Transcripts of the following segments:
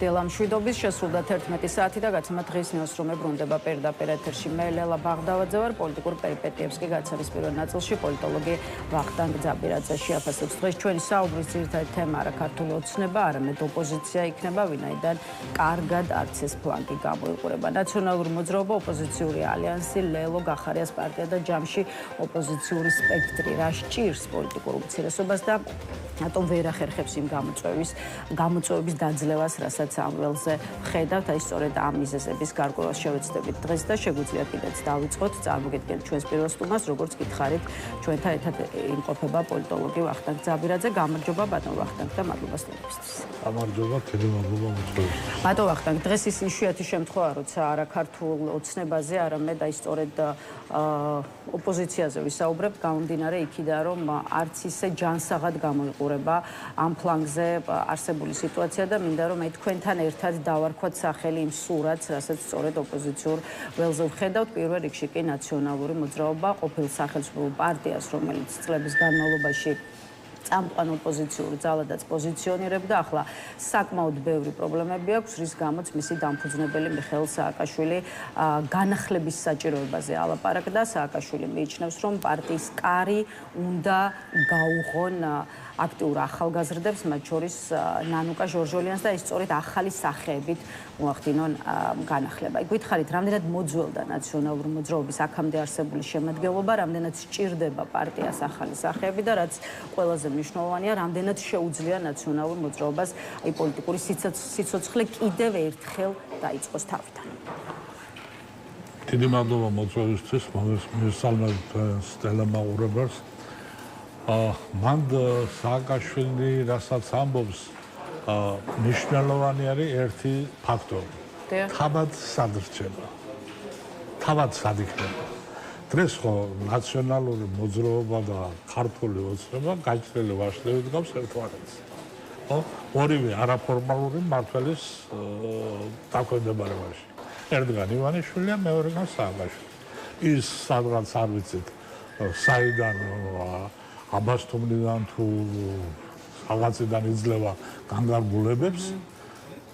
მიგდელა მშვიდობის შესრულდა 11 საათი და გაცემა დღის ნეოსრომე ბრუნდება პირდაპირ ეთერში. მე ლელა ბაღდავაძე ვარ, პოლიტიკურ პერიპეტიებს კი გაცემის პირველ ნაწილში პოლიტოლოგი ვახტანგ ძაბირაძე შეაფასებს. დღეს ჩვენი საუბრის ძირითადი თემა არა ქართული ოცნება, არამედ ოპოზიცია იქნება, ვინაიდან კარგად არც ეს ფლანგი გამოიყურება. ნაციონალური მოძრაობა, ოპოზიციური ალიანსი, ლელო, გახარიას პარტია და ჯამში ოპოზიციური სპექტრი. რა სჭირს პოლიტიკურ უმცირესობას და რატომ ვერ ახერხებს იმ გამოწვევების დაძლევას, რასაც ამ ველზე ხედავთ. აი სწორედ ამ მიზეზების გარკვევას შევეცდებით დღეს და შეგვიძლია კიდეც დავიწყოთ. წარმოგიდგენთ ჩვენს პირველ სტუმარს, როგორც გითხარით, ჩვენთან ერთად იმყოფება პოლიტოლოგი ვახტანგ ძაბირაძე. გამარჯობა ბატონ ვახტანგ და მადლობა სტუმრისთვის. გამარჯობა, თელი მადლობა მოწვევისთვის. ბატონ ვახტანგ, დღეს ის იშვიათი შემთხვევაა, როცა არა ქართულ ოცნებაზე, არამედ აი სწორედ ოპოზიციაზე ვისაუბრებთ, გამომდინარე იქიდან, რომ არც ისე ჯანსაღად გამოიყურება ამ ფლანგზე არსებული სიტუაცია და მინდა რომ თქვენთან ერთად დავარქვათ სახელი იმ სურათს, რასაც სწორედ ოპოზიციურ ველზე ვხედავთ. პირველ რიგში კი ნაციონალური მოძრაობა, ყოფილ სახელმწიფო პარტიას, რომელიც წლების განმავლობაში წამყვან ოპოზიციური ძალადაც პოზიციონირებდა, ახლა საკმაოდ ბევრი პრობლემები აქვს, რის გამოც მისი დამფუძნებელი მიხეილ სააკაშვილი განახლების საჭიროებაზე ალაპარაკდა. სააკაშვილი მიიჩნევს, რომ პარტიის კარი უნდა გაუღონ აქტიურ ახალგაზრდებს, მათ შორის ნანუკა ჟორჟოლიანს და ეს სწორედ ახალი სახეებით მოახდინონ განახლება. გითხარით, რამდენად მოძველდა ნაციონალური მოძრაობის აქამდე არსებული შემადგენლობა, რამდენად სჭირდება პარტიას ახალი სახეები და რაც ყველაზე მნიშვნელოვანია, რამდენად შეუძლია ნაციონალურ მოძრაობას აი პოლიტიკური სიცოცხლე კიდევ ერთხელ დაიწყოს თავიდან. დიდი მადლობა მოწვევისთვის, მისალმებით სტელემაურებელს. მან სააკაშვილი რასაც ამბობს, მნიშვნელოვანი არის ერთი ფაქტორი. თავად სად რჩება, თავად სად იქნება. დღეს ხო ნაციონალური მოძრაობა და ქართული ოცნება გაჭრილი ვაშლებით გავს ერთმანეთს. ორივე არაფორმალური მმართველის დაქვემდებარებაში. ერთგან ივანიშვილია, მეორეგან სააკაშვილი. ის სადღაც არ ვიცით, საიდან აბასთუმნიდან თუ რაღაციდან იძლევა განგარგულებებს.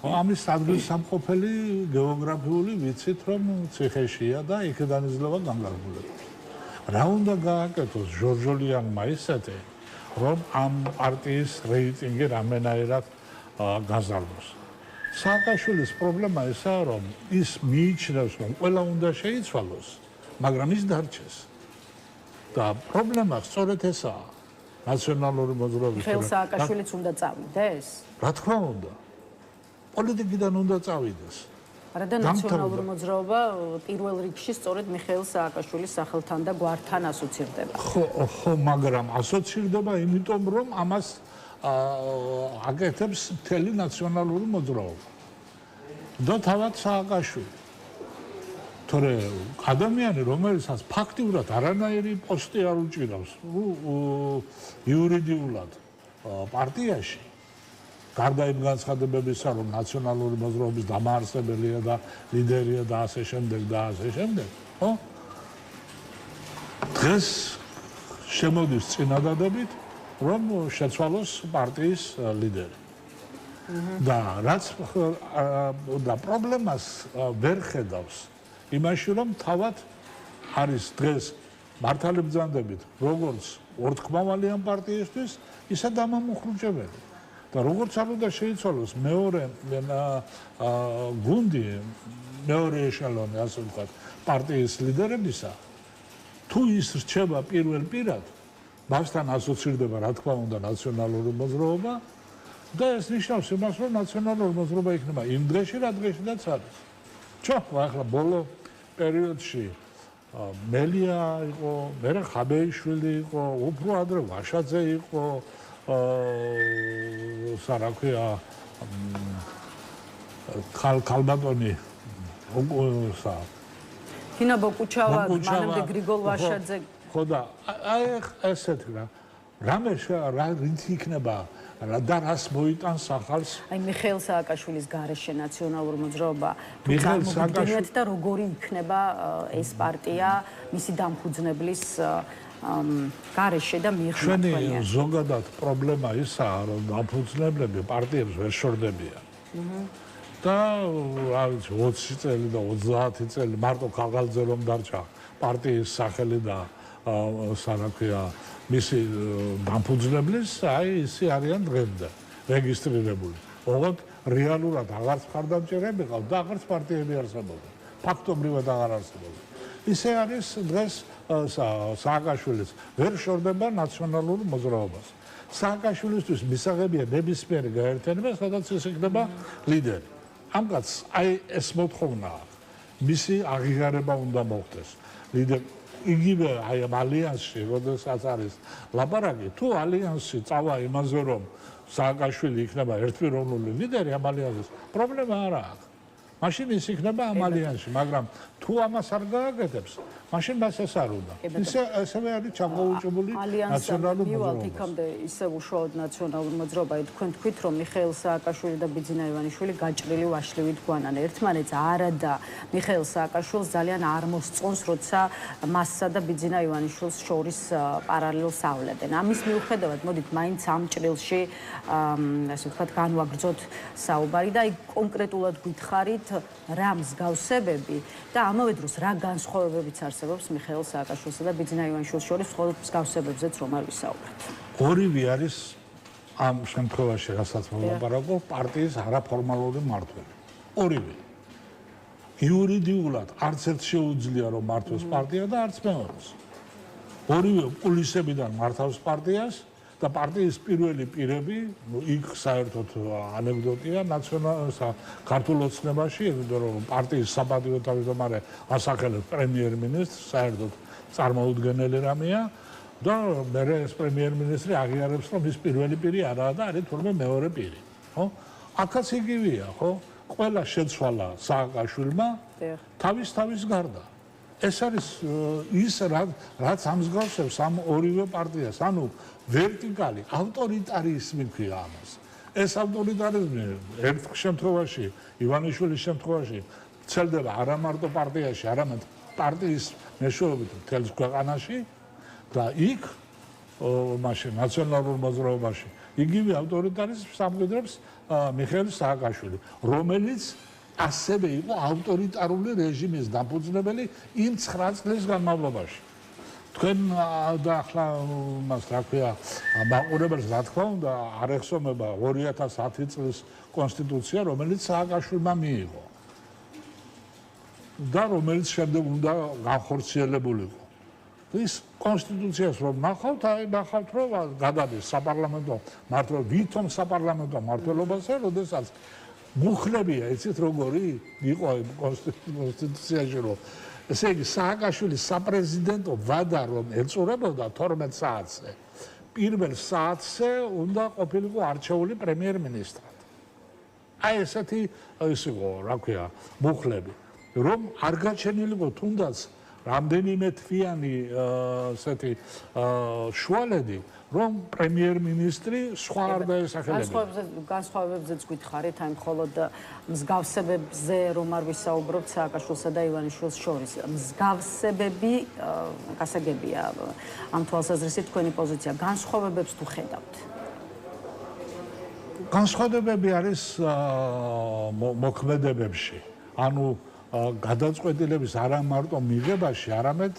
ამის ადგილსამყოფელი გეოგრაფიული ვიცით, რომ ციხეშია და იქიდან იძლევა განგარგულებებს. რა უნდა გააკეთოს ჟორჟოლიანმა ისეთი, რომ ამ პარტიის რეიტინგი რამენაირად გაზარდოს. სააკაშვილის პრობლემა ისაა, რომ ის მიიჩნევს, რომ ყველა უნდა შეიცვალოს, მაგრამ ის დარჩეს. და პრობლემა სწორედ ესაა. ნაციონალური მოძრაობის მიხეილ სააკაშვილიც უნდა წავიდეს? რა თქმა უნდა. პოლიტიკიდან უნდა წავიდეს. არა და ნაციონალური მოძრაობა პირველ რიგში სწორედ მიხეილ სააკაშვილის სახელთან და გვართან ასოცირდება. ხო, მაგრამ ასოცირდება იმიტომ, რომ ამას აკეთებს მთელი ნაციონალური მოძრაობა. და თავად სააკაშვილი. თორე ადამიანი, რომელსაც ფაქტიურად არანაირი პოსტი არ უჭირავს იურიდიულად პარტიაში, გარდა იმ განცხადებებისა, რომ ნაციონალური მოძრაობის დამაარსებელია და ლიდერია და ასე შემდეგ და ასე შემდეგ, ხო? დღეს შემოდის წინადადებით, რომ შეცვალოს პარტიის ლიდერი. და რაც და პრობლემას ვერ ხედავს იმაში, რომ თავად არის დღეს მართალბრძანდებით, როგორც ორთქმავალი ამ პარტიისთვის, ისე დამამუხრუჭებელი. და როგორც არ უნდა შეიცვალოს მეორე გუნდი, მეორე ეშელონი, ასე ვთქვათ, პარტიის ლიდერებისა, თუ ის რჩება პირველ პირად, მასთან ასოცირდება, რა თქმა უნდა, ნაციონალური მოძრაობა და ეს ნიშნავს იმას, რომ ნაციონალური მოძრაობა იქნება იმ დღეში, რა დღეშიდაც არის. ახლა ბოლო პერიოდში მელია იყო, მერე ხაბეიშვილი იყო, უფრო ადრე ვაშაძე იყო, რა ქვია, ქალბატონი თინა ბოკუჩავა, მანამდე გრიგოლ ვაშაძე. ხო და აი ესეთი რამე რით იქნება და რას მოიტანს ახალს. აი მიხეილ სააკაშვილის გარეშე ნაციონალური მოძრაობა თუ წარმოგიდგენიათ და როგორი იქნება ეს პარტია მისი დამფუძნებლის გარეშე და მიღწევია. ზოგადად პრობლემა ისაა, რომ დამფუძნებლები პარტიებს ვერ შორდებიან. და რა ვიცი 20 წელი და 30 წელი მარტო ქაღალდზე რომ დარჩა პარტიის სახელი და სანაქვია მისი დამფუძნებლის აი ისე არიან დღემდე რეგისტრირებული. ოღონდ რეალურად აღარც მხარდამჭერები ყავთ და აღარც პარტიები არსებობენ. ფაქტობრივად აღარ არსებობენ. ისე არის დღეს სააკაშვილის ვერ შორდება ნაციონალურ მოძრაობას. სააკაშვილისთვის მისაღებია ნებისმიერი გაერთიანება, სადაც ის იქნება ლიდერი. ამ კაცს აი ეს მოთხოვნაა. მისი აღიარება უნდა მოხდეს. იგივე აი ამ ალიანსში, როდესაც არის ლაპარაკი, თუ ალიანსში წავა იმაზე, რომ სააკაშვილი იქნება ერთპიროვნული ლიდერი ამ ალიანსის, პრობლემა არ აქვს. მაშინ ის იქნება ამ ალიანსში, მაგრამ თუ ამას არ გააკეთებს, მაშინ მას ეს არ უნდა. ისევე არის ჩამოუჭებული ნაციონალურ მოძრაობას. იქამდე ისე უშუალოდ ნაციონალურ მოძრაობა, თქვენ თქვით, რომ მიხეილ სააკაშვილი და ბიძინა ივანიშვილი გაჭრილი ვაშლივით გვანან. ერთმანეთს არა და მიხეილ სააკაშვილს ძალიან არ მოსწონს, როცა მასსა და ბიძინა ივანიშვილს შორის პარალელს ავლენდნენ. ამის მიუხედავად, მოდით მაინც ამ ჭრილში ასე ვთქვათ, განვაგრძოთ საუბარი და აი კონკრეტულად გითხარით რა მსგავსებები და ამავე დროს რა განსხვავებებიც არსებობს მიხეილ სააკაშვილსა და ბიძინა ივანიშვილის შორის მხოლოდ მსგავსებებზე რომ არ ვისაუბროთ. ორივე არის ამ შემთხვევაში, რასაც მოლაპარაკო, პარტიის არაფორმალური მმართველი. ორივე. იურიდიულად არც ერთ შეუძლია რომ მართოს პარტია და არც მეორეს. ორივე პულისებიდან მართავს პარტიას და პარტიის პირველი პირები, იქ საერთოდ ანეკდოტია ქართულ ოცნებაში, რომ პარტიის საპატიო თავმჯდომარე ასახელებს პრემიერ-მინისტრს, საერთოდ წარმოუდგენელი რამეა და მე ეს პრემიერ-მინისტრი აღიარებს, რომ ის პირველი პირი არაა და არის თურმე მეორე პირი, ხო? აქაც იგივეა, ხო? ყველა შეცვალა სააკაშვილმა თავის გარდა. ეს არის ის რაც ამსგავსებს ამ ორივე პარტიას, ანუ ვერტიკალი ავტორიტარიზმი ქვია ამას. ეს ავტორიტარიზმი ერთ შემთხვევაში, ივანიშვილის შემთხვევაში ვრცელდება არა მარტო პარტიაში, არამედ პარტიის მეშვეობით მთელს ქვეყანაში და იქ მაშინ ნაციონალურ მოძრაობაში იგივე ავტორიტარიზმს ამკვიდრებს მიხეილ სააკაშვილი, რომელიც ასევე იყო ავტორიტარული რეჟიმის დამფუძნებელი იმ 9 წლის განმავლობაში. თქვენ და ახლა მას რა ქვია, მაყურებელს რა თქმა უნდა არ ეხსოვნება 2010 წლის კონსტიტუცია, რომელიც სააკაშვილმა მიიღო და რომელიც შემდეგ უნდა განხორციელებულიყო. ის კონსტიტუციას რომ ნახავთ, ნახავთ რომ გადადის საპარლამენტო მმართველობა, ვითომ საპარლამენტო მმართველობაზე, როდესაც მუხლებია, იცით როგორი იყო კონსტიტუციაში, რომ ესე იგი სააკაშვილის საპრეზიდენტო ვადა რომ ეწურებოდა 12 საათზე, პირველ საათზე უნდა ყოფილიყო არჩეული პრემიერ-მინისტრად. აი ესეთი ის იყო, რა ქვია, მუხლები, რომ არ გაჩენილიყო თუნდაც რამდენიმე თვიანი ესეთი შუალედი, რომ პრემიერ-მინისტრი სხვა არ დაესახელებინა. განსხვავებებზეც გითხარით, აი მხოლოდ მსგავსებებზე რომ არ ვისაუბროთ სააკაშვილსა და ივანიშვილის შორის. მსგავსებები გასაგებია ამ თვალსაზრისით თქვენი პოზიცია. განსხვავებებს თუ ხედავთ? განსხვავებები არის მოქმედებებში. ანუ გადაწყვეტილების არა მარტო მიღებაში, არამედ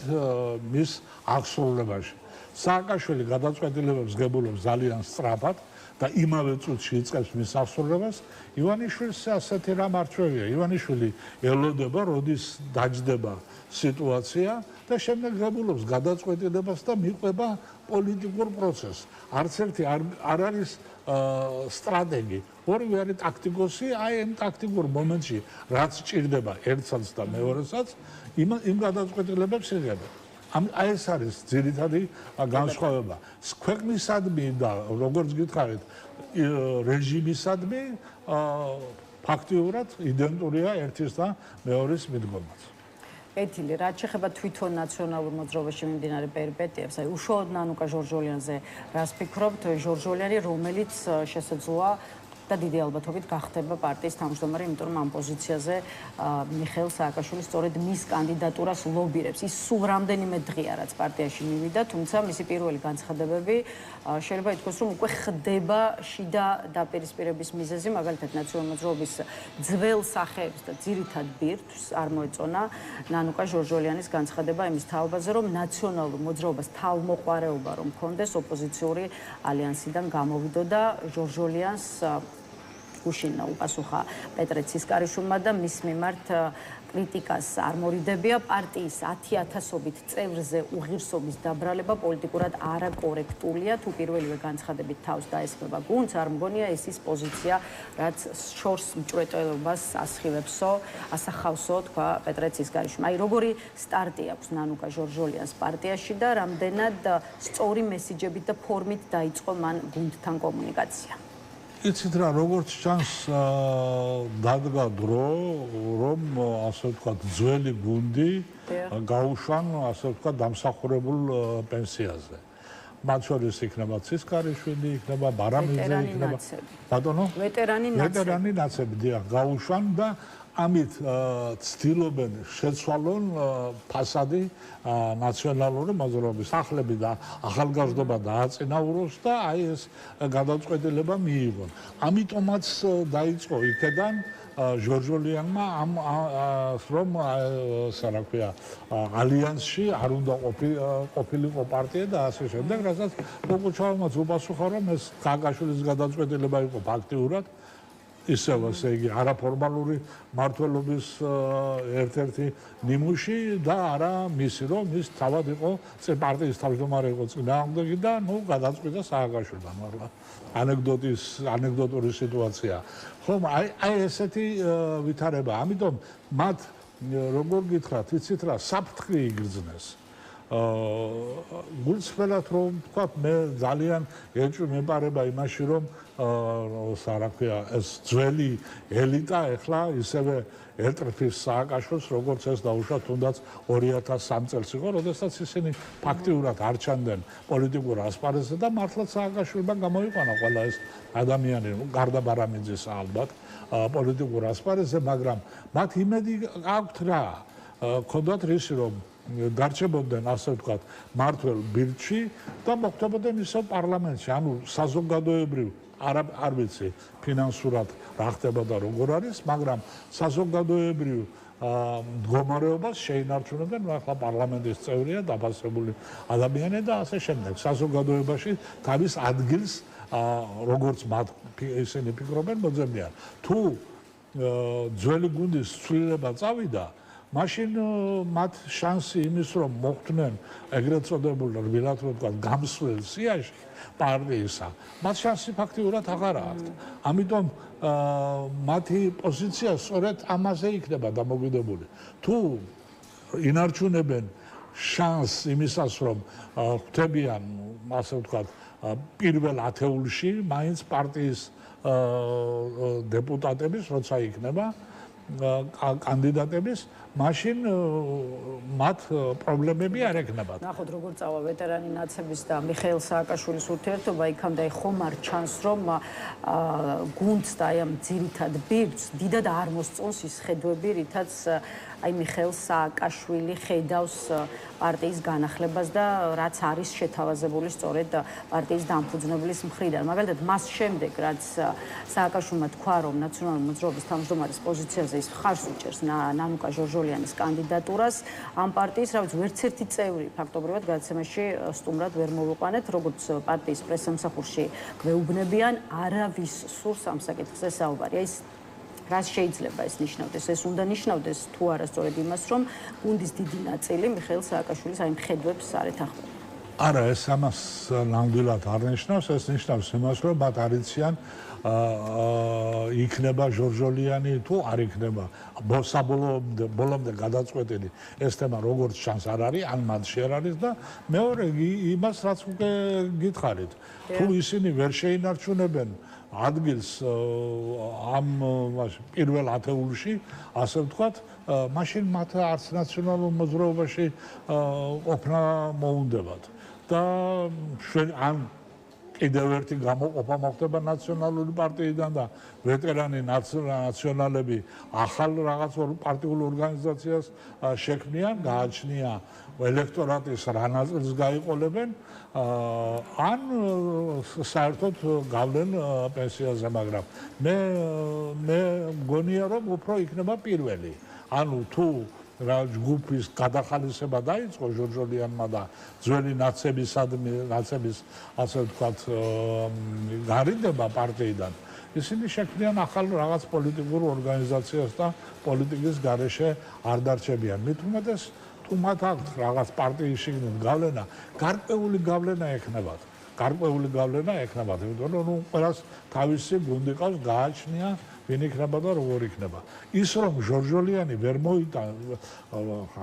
მის აღსრულებაში. სააკაშვილი გადაწყვეტილებებს გებულობს ძალიან სწრაფად და იმავე წუთში იწყებს მის აღსრულებას. ივანიშვილს ასეთი რამ არ ჩვევია. ივანიშვილი ელოდება, როდის დაჯდება სიტუაცია და შემდეგ გებულობს გადაწყვეტილებას და მიყვება პოლიტიკურ პროცესს. არც ერთი არ არის სტრატეგი. ორივე არის ტაქტიკოსი, აი ამ ტაქტიკურ მომენტში რაც ჭირდება ერთსაც და მეორესაც, იმ გადაწყვეტილებებს იღებენ. აი ეს არის ძირითადი განსხვავება. ქვეყნისადმი და როგორც გითხარით, რეჟიმისადმი ფაქტიურად იდენტურია ერთის და მეორის მიდგომაც. ეთილი, რაც შეეხება თვითონ ნაციონალურ მოძრაობაში მიმდინარე პერიპეტიებს, აი უშუალოდ ნანუკა ჟორჟოლიანზე რას ფიქრობთ? ჟორჟოლიანი, რომელიც შესაძლოა და დიდი ალბათობით გახდება პარტიის თავმჯდომარე, იმიტომ რომ ამ პოზიციაზე მიხეილ სააკაშვილი სწორედ მის კანდიდატურას ლობირებს. ის სულ რამდენიმე დღეა რაც პარტიაში მივიდა, თუმცა მისი პირველი განცხადებები შეიძლება ითქვას, რომ უკვე ხდება შიდა დაპირისპირების მიზეზი, მაგალითად ნაციონალური მოძრაობის ძველ სახეებს და ძირითად ბირთვს არ მოეწონა ნანუკა ჟორჟოლიანის განცხადება იმის თაობაზე, რომ ნაციონალურ მოძრაობას თავმოყარეობა რომ ჰქონდეს ოპოზიციური ალიანსიდან გამოვიდოდა ჟორჟოლიანს გუშინა უპასუხა პეტრე ცისკარიშვილმა და მის მიმართ კრიტიკას არ მორიდებია პარტიის 10,000-ობით წევრზე უღირსობის დაბრალება პოლიტიკურად არაკორექტულია თუ პირველივე განცხადებით თავს დაესხება გუნდს არ მგონია ეს ის პოზიცია რაც შორს მჭვრეტელობას ასახავსო თქვა პეტრე ცისკარიშვილმა აი როგორი სტარტი აქვს ნანუკა ჟორჟოლიანს პარტიაში და რამდენად სწორი მესიჯებით და ფორმით დაიწყო მან გუნდთან კომუნიკაცია იცით რა როგორც ჩანს დადგა დრო რომ ასე ვთქვათ ძველი გუნდი გაუშვან ასე ვთქვათ დამსახურებულ პენსიაზე მათ შორის იქნება ცისკარიშვილი იქნება ბარამიძე იქნება ბატონო ვეტერანი ნაცები დიახ გაუშვან და ამით ცდილობენ შეცვალონ ფასადი ნაციონალური მოძრაობის სახლები და ახალგაზრდობა დააწინაუროს და აი ეს გადაწყვეტილება მიიღონ. ამიტომაც დაიწყო იქედან ჟორჟოლიანმა ამ რომ სარაქვია ალიანსში არ უნდა ყოფილიყო პარტია და ასე შემდეგ, რასაც ბოგოჩავმაც უპასუხა რომ ეს კაკაშვილის გადაწყვეტილება იყო ფაქტიურად ისევ ასე იგი არაფორმალური მმართველობის ერთ-ერთი ნიმუში და არა მისი რომ ის თავად იყო პარტიის თავმჯდომარე იყო წინააღმდეგი და ნუ გადაწყვიტა სააკაშვილმა მაგრამ ანეკდოტური სიტუაცია ხომ აი ესეთი ვითარება ამიტომ მათ როგორ გითხრათ იცით რა საფრთხე იგრძნეს გულწრფელად რომ თქვა მე ძალიან ეჭვი მეპარება იმაში რომ სარაქვია ეს ძველი ელიტა ეხლა ისევე ერტრფის სააკაშვილს როგორც ეს დაუშვა თუნდაც 2003 წელს იყო როდესაც ისინი ფაქტიურად არ ჩანდნენ პოლიტიკურ ასპარეზზე და მართლაც სააკაშვილმა გამოიყვანა ყველა ეს ადამიანი გარდა ბარამიძის ალბათ პოლიტიკურ ასპარეზზე მაგრამ მათ იმედი აქვთ რა ქონდათ რისი რომ გარჩებოდნენ ასე ვთქვათ მართველ ბირთვში და მოხდებოდნენ ისევ პარლამენტში ანუ საზოგადოებრივ არ ვიცი ფინანსურად რა ხდება და როგორ არის მაგრამ საზოგადოებრივ მდგომარეობას შეინარჩუნებდნენ ახლა პარლამენტის წევრია დაფასებული ადამიანი და ასე შემდეგ საზოგადოებაში თავის ადგილს როგორც მათ ისინი ფიქრობენ მოძებნიან თუ ძველი გუნდის ცვლილება წავიდა მაშინ მათ შანსი იმის რომ მოხვდნენ ეგრეთ წოდებულ რბილად ვთქვათ გამსვლელ სიაში პარტიისა მათ შანსი ფაქტიურად აღარ აქვთ ამიტომ მათი პოზიცია სწორედ ამაზე იქნება დამოკიდებული თუ ინარჩუნებენ შანსს იმისას რომ ხვდებიან ასე ვთქვათ პირველ ათეულში მაინც პარტიის დეპუტატების როცა იქნება კანდიდატების მაშინ მათ პრობლემები არ ექნებათ. ნახოთ როგორ წავა ვეტერანი ნაცების და მიხეილ სააკაშვილის ურთიერთობა იქამდე ხომ არ ჩანს რომ გუნდს და აი ამ ძირითად ბირთვს დიდად არ მოსწონს ის ხედვები რითაც აი მიხეილ სააკაშვილი ხედავს პარტიის განახლებას და რაც არის შეთავაზებული სწორედ პარტიის დამფუძნებლის მხრიდან. მაგალითად მას შემდეგ რაც სააკაშვილმა თქვა რომ ნაციონალური მოძრაობის თავმჯდომარის პოზიციაზე ის მხარს უჭერს ნანუკა ჟორჟოლიანის კანდიდატურას ამ პარტიის რა ვიცი ვერც ერთი წევრი ფაქტობრივად გადაცემაში სტუმრად ვერ მოვიყვანეთ როგორც პარტიის პრესსამსახურში გვეუბნებიან არავის სურს ამ საკითხზე საუბარი. ეს რას შეიძლება ეს ნიშნავდეს? ეს უნდა ნიშნავდეს თუ არა სწორედ იმას, რომ გუნდის დიდი ნაწილი მიხეილ სააკაშვილის აი მხედვებს არ ეთანხმება. არა, ეს ამას ნამდვილად არ ნიშნავს, ეს ნიშნავს იმას, რომ მათ არ იციან იქნება ჟორჟოლიანი თუ არ იქნება. ბოლომდე გადაწყვეტილი ეს თემა როგორც ჩანს არ არის, ან მათში არ არის და მეორე იმას რაც უკვე გითხარით, თუ ისინი ვერ შეინარჩუნებენ ადგილს ამ პირველ ათეულში, ასე ვთქვათ, მაშინ მათ არც ნაციონალურ მოძრაობაში ყოფნა მოუნდებათ. და ან კიდევ ერთი გამოყოფა მოხდება ნაციონალური პარტიიდან და ვეტერანი ნაციონალები ახალ რაღაც პარტიულ ორგანიზაციას შექმნიან, გააჩნია ელექტორატის რა ნაწილს გაიყოლებენ, ან საერთოდ გავლენ პენსიაზე, მაგრამ მე მგონია რომ უფრო იქნება პირველი. ანუ თუ რა ჯგუფის გადახალისება დაიწყო ჟორჟოლიანმა და ძველი ნაცების ასე ვთქვათ გარიდება პარტიიდან, ისინი შექმნიან ახალ რაღაც პოლიტიკურ ორგანიზაციას და პოლიტიკის გარეშე არ დარჩებიან. მით უმეტეს თუ მათ აქვთ რაღაც პარტიის შიგნით გავლენა, გარკვეული გავლენა ექნებათ. იმიტომ რომ ყველას თავისი გუნდი ყავს, გააჩნია ვინ იქნება და როგორ იქნება. ის რომ ჟორჟოლიანი ვერ მოიტან,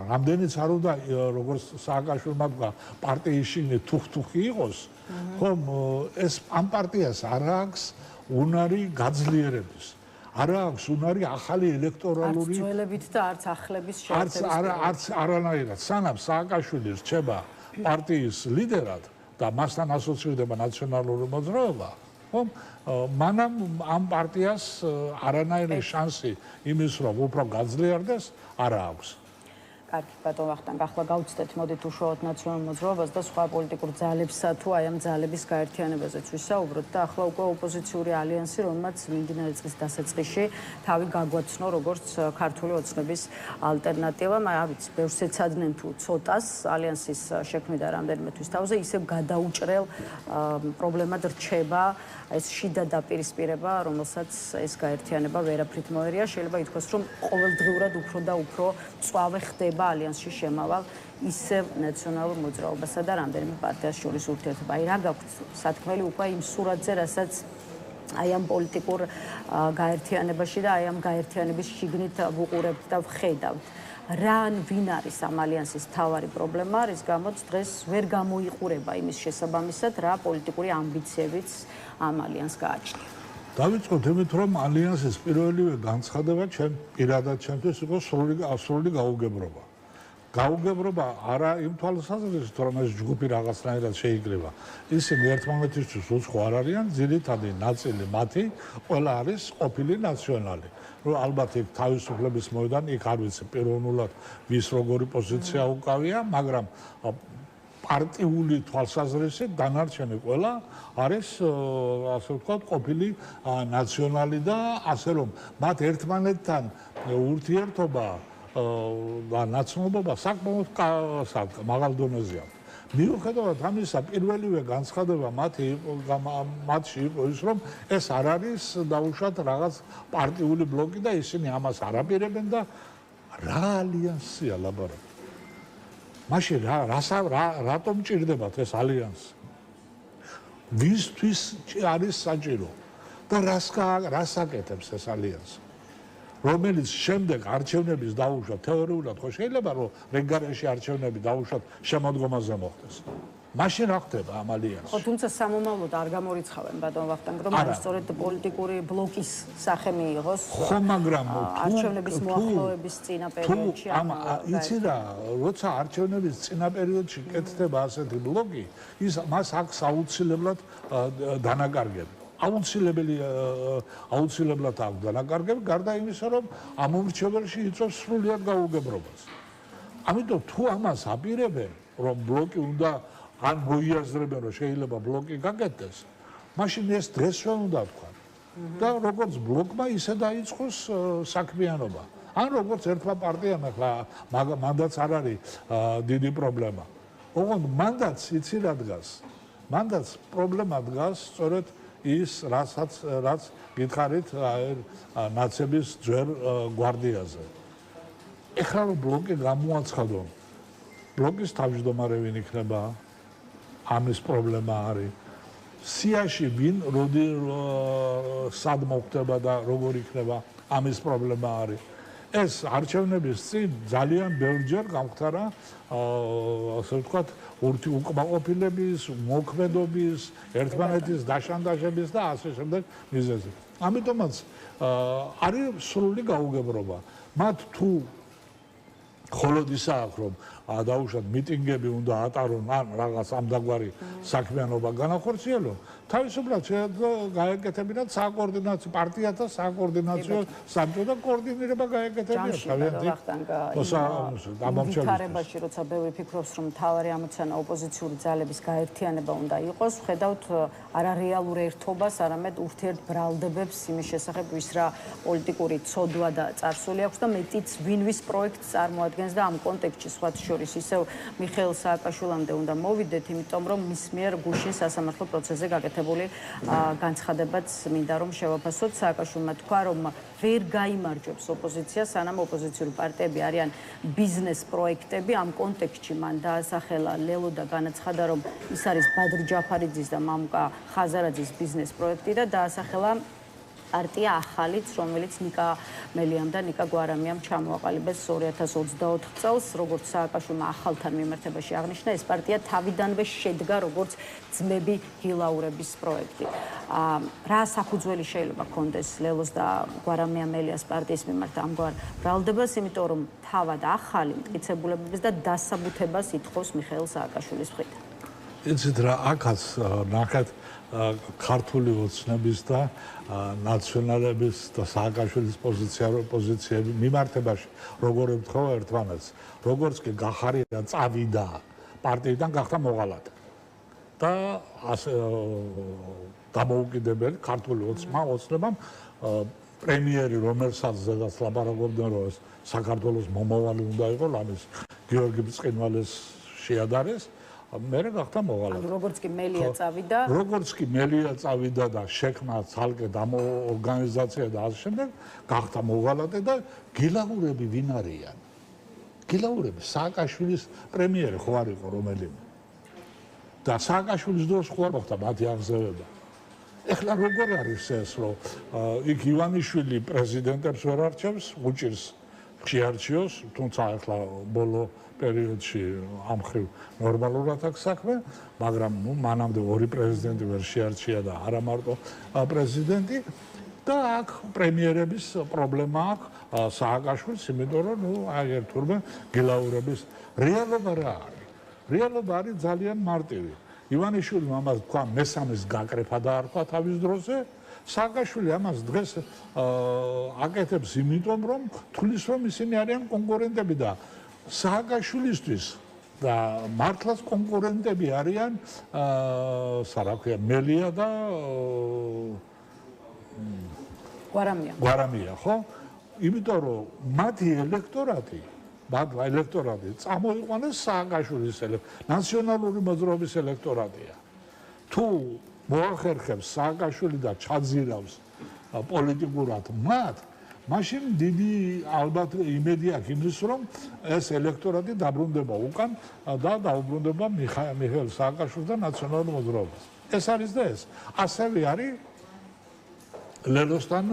რამდენიც არ უნდა როგორც სააკაშვილმა თქვა, პარტიის შიგნით თუხ-თუხი იყოს, ხომ ეს ამ პარტიას არ აქვს უნარი გაძლიერების. არ აქვს უნარი ახალი ელექტორალური არც ძველებით და არც ახლების შეერთების. არც არანაირად. სანამ სააკაშვილი რჩება პარტიის ლიდერად და მასთან ასოცირდება ნაციონალური მოძრაობა, ხომ მანამ ამ პარტიას არანაირი შანსი იმის რომ უფრო გაძლიერდეს არ აქვს. კარგი, ბატონ ვახტანგ, ახლა გავუცდეთ, მოდით უშუალოდ ნაციონალურ მოძრაობას და სხვა პოლიტიკურ ძალებსა თუ აი ამ ძალების გაერთიანებაზეც ვისაუბროთ და ახლა უკვე ოპოზიციური ალიანსი, რომელმაც მიმდინარე წლის დასაწყისში თავი გაგვაცნო როგორც ქართული ოცნების ალტერნატივა, მაგრამ არ ვიცი, ბევრს ეცადნენ თუ ცოტას ალიანსის შექმნიდა რამდენიმე თვის თავზე, ისევ გადაუჭრელ პრობლემად რჩება ეს შიდა დაპირისპირება, რომელსაც ეს გაერთიანება ვერაფრით მოერია. შეიძლება ითქვას, რომ ყოველდღიურად უფრო და უფრო მწვავე ხდება ალიანსში შემავალ ისევ ნაციონალურ მოძრაობასა და რამდენიმე პარტიას შორის ურთიერთობა. აი რა გაქვთ სათქმელი უკვე იმ სურათზე, რასაც აი ამ პოლიტიკურ გაერთიანებაში და აი ამ გაერთიანების შიგნით ვუყურებთ და ვხედავთ. რა ან ვინ არის ამ ალიანსის მთავარი პრობლემა, რის გამოც დღეს ვერ გამოიყურება იმის შესაბამისად, რა პოლიტიკური ამბიციებიც ამ ალიანსს გააჩნია. დავიწყოთ იმით, რომ ალიანსის პირველივე განცხადება პირადად ჩემთვის იყო სრული გაუგებრობა. გაუგებრობა არა იმ თვალსაზრისით, რომ ეს ჯგუფი რაღაცნაირად შეიკრიბა. ისინი ერთმანეთისთვის უცხო არ არიან, ძირითადი ნაწილი მათი ყველა არის ყოფილი ნაციონალი. რომ ალბათ იქ თავისუფლების მოედან იქ არ ვიცი პიროვნულად ვის როგორი პოზიცია უკავია, მაგრამ პარტიული თვალსაზრისით დანარჩენი ყველა არის ასე ვთქვათ ყოფილი ნაციონალი და ასე რომ მათ ერთმანეთთან ურთიერთობა და ნაცნობობა საკმაოდ მაღალ დონეზეა. მიუხედავად ამისა, პირველივე განცხადება მათში იყო ის, რომ ეს არ არის დაუშვათ რაღაც პარტიული ბლოკი და ისინი ამას არაპირებენ და რა ალიანსია ლაბარაკი. მაშინ რატომ ჭირდებათ ეს ალიანსი? ვისთვის არის საჭირო და რას აკეთებს ეს ალიანსი? რომელიც შემდეგ არჩევნების დაუშვათ თეორიულად ხო შეიძლება რომ რეგარაში არჩევნები დაუშვათ შემოდგომაზე მოხდეს. მაშინ რა ხდება ამ ალიანსში? ხო, თუმცა სამომავლოდ არ გამორიცხავენ ბატონ ვახტანგ, რომ არის სწორედ პოლიტიკური ბლოკის სახე მიიღოს. ხო, მაგრამ არჩევნების მოახლოების წინა პერიოდში იცი რა, როცა არჩევნების წინა პერიოდში კეთდება ასეთი ბლოკი, მას აქვს აუცილებლად დანაკარგები. აუცილებლად აქვს დანაკარგები, გარდა იმისა, რომ ამ უმრჩეველში იწვევს სრულიად გაუგებრობას. ამიტომ თუ ამას აპირებენ, რომ ბლოკი უნდა ან მოიაზრებენ, რომ შეიძლება ბლოკი გაკეთდეს, მაშინ ეს დღესვე უნდა თქვა. და როგორც ბლოკმა ისე დაიწყოს საქმიანობა. ან როგორც ერთმა პარტიამ ახლა მანდატს არ არის დიდი პრობლემა. ოღონდ მანდატს იცი რა დგას? მანდატს პრობლემა დგას სწორედ ის რაც გითხარით ნაცების ძველ გვარდიაზე. ეხლა რომ ბლოკი გამოაცხადონ, ბლოკის თავმჯდომარე ვინ იქნება? ამის პრობლემა არის. სიაში ვინ სად მოხდება და როგორ იქნება? ამის პრობლემა არის. ეს არჩევნების წინ ძალიან ბევრჯერ გამხდარა ასე ვთქვათ უკმაყოფილების, მოქმედობის, ერთმანეთის დაშანდაშების და ასე შემდეგ მიზეზი. ამიტომაც არის სრული გაუგებრობა. მათ თუ холод ისა აქვს რომ დაუშვათ მიტინგები უნდა ატარონ ან რაღაც ამდაგვარი საქმიანობა განახორციელონ თავისუფლად გაეკეთებინათ საკოორდინაციო პარტიათა საკოორდინაციო საბჭო და კოორდინირება გაეკეთებინათ თავიანთი როცა ბევრი ფიქრობს რომ მთავარი ამოცანა ოპოზიციური ძალების გაერთიანება უნდა იყოს ხედავთ არარეალურ ერთობას არამედ ურთიერთბრალდებებს იმის შესახებ ვის რა პოლიტიკური ცოდვა და წარსული აქვს და მეტიც ვინვის პროექტს წარმოადგენს და ამ კონტექსტში სხვათა შორის ისევ მიხეილ სააკაშვილამდე უნდა მოვიდეთ, იმიტომ რომ მის მიერ გუშინ სასამართლო პროცესზე გაკეთებული განცხადებაც მინდა რომ შევაფასოთ. სააკაშვილმა თქვა, რომ ვერ გაიმარჯვებს ოპოზიცია, სანამ ოპოზიციური პარტიები არიან ბიზნეს პროექტები. ამ კონტექსტში მან დაასახელა ლელო და განაცხადა, რომ ის არის ბადრი ჯაფარიძის და მამუკა ხაზარაძის ბიზნეს პროექტი და დაასახელა პარტია ახალიც, რომელიც ნიკა მელიამ და ნიკა გვარამიამ ჩამოაყალიბეს 2024 წელს, როგორც სააკაშვილმა ახალთან მიმართებაში აღნიშნა, ეს პარტია თავიდანვე შედგა როგორც ძმები გილაურების პროექტი. რა საფუძველი შეიძლება ქონდეს ლელოს და გვარამია მელიას პარტიის მიმართ ამგვარ ბრალდებას, იმიტომ რომ თავად ახალი მტკიცებულებების და დასაბუთებას ითხოვს მიხეილ სააკაშვილის მხრიდან. იცით რა, აქაც ნახეთ ქართული ოცნების და ნაციონალების და სააკაშვილის პოზიციები მიმართებაში როგორ ემთხვევა ერთმანეთს, როგორც კი გახარია წავიდა პარტიიდან გახდა მოღალატე და ასე დამოუკიდებელი ქართული ოცნებამ პრემიერი რომელსაც ზედაც ლაპარაკობდნენ რომ საქართველოს მომავალი უნდა იყოს ამის გიორგი ბრწყინვალეს შეადარეს მერე გახდა მოღალატე. როგორც კი მელია წავიდა. როგორც კი მელია წავიდა და შექმნა ცალკე ორგანიზაცია და ასე შემდეგ, გახდა მოღალატე და გილაურები ვინ არიან? გილაურები სააკაშვილის პრემიერი ხო არ იყო რომელიმე. და სააკაშვილის დროს ხო არ მოხდა მათი აღზევება. ეხლა როგორ არის ეს, რომ იქ ივანიშვილი პრეზიდენტებს ვერ არჩევს, უჭირს შეარჩიოს, თუმცა ეხლა ბოლო პერიოდში ამ ხრივ ნორმალურად აქვს საქმე, მაგრამ მანამდე ორი პრეზიდენტი ვერ შეარჩია და არა მარტო პრეზიდენტი და აქ პრემიერების პრობლემა აქვს სააკაშვილს, იმიტომ რომ აი ერთურმე გილაურების რეალობა რა არის? რეალობა არის ძალიან მარტივი. ივანიშვილმა ამას თქვა მესამეს გაკრეფა დაარქვა თავის დროზე. სააკაშვილი ამას დღეს აკეთებს იმიტომ რომ თulis რომ ისინი არიან კონკურენტები და სააკაშვილისთვის და მართლაც კონკურენტები არიან რა ქვია მელია და გვარამია ხო? იმიტომ რომ მათი ელექტორატი წამოიყვანეს სააკაშვილის ნაციონალური მოძრაობის ელექტორატია. თუ მოახერხებს სააკაშვილი და ჩაძირავს პოლიტიკურად მათ, მაშინ დიდი ალბათ იმედი აქვს იმის, რომ ეს ელექტორატი დაბრუნდება უკან და დაუბრუნდება მიხეილ სააკაშვილს და ნაციონალურ მოძრაობას. ეს არის და ეს. ასევე არის ლელოსთან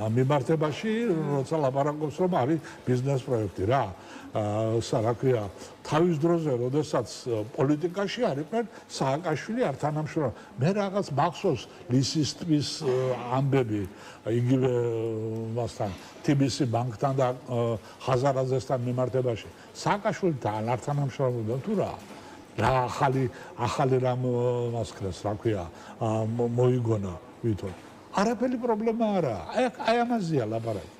მიმართებაში, როცა ლაპარაკობს, რომ არის ბიზნეს პროექტი რა. რა ქვია, თავის დროზე, როდესაც პოლიტიკაში არიყვნენ სააკაშვილი არ თანამშრომლობდნენ. მე რაღაც მახსოვს ლისის ტბის ამბები იგივე მასთან TBC ბანკთან და ხაზარაძესთან მიმართებაში. სააკაშვილი არ თანამშრომლობდა თუ რა? რა ახალი რამ მასქრეს, რა ქვია, მოიგონა ვითომ. არაფერი პრობლემა არაა. აი ამაზეა ლაპარაკი.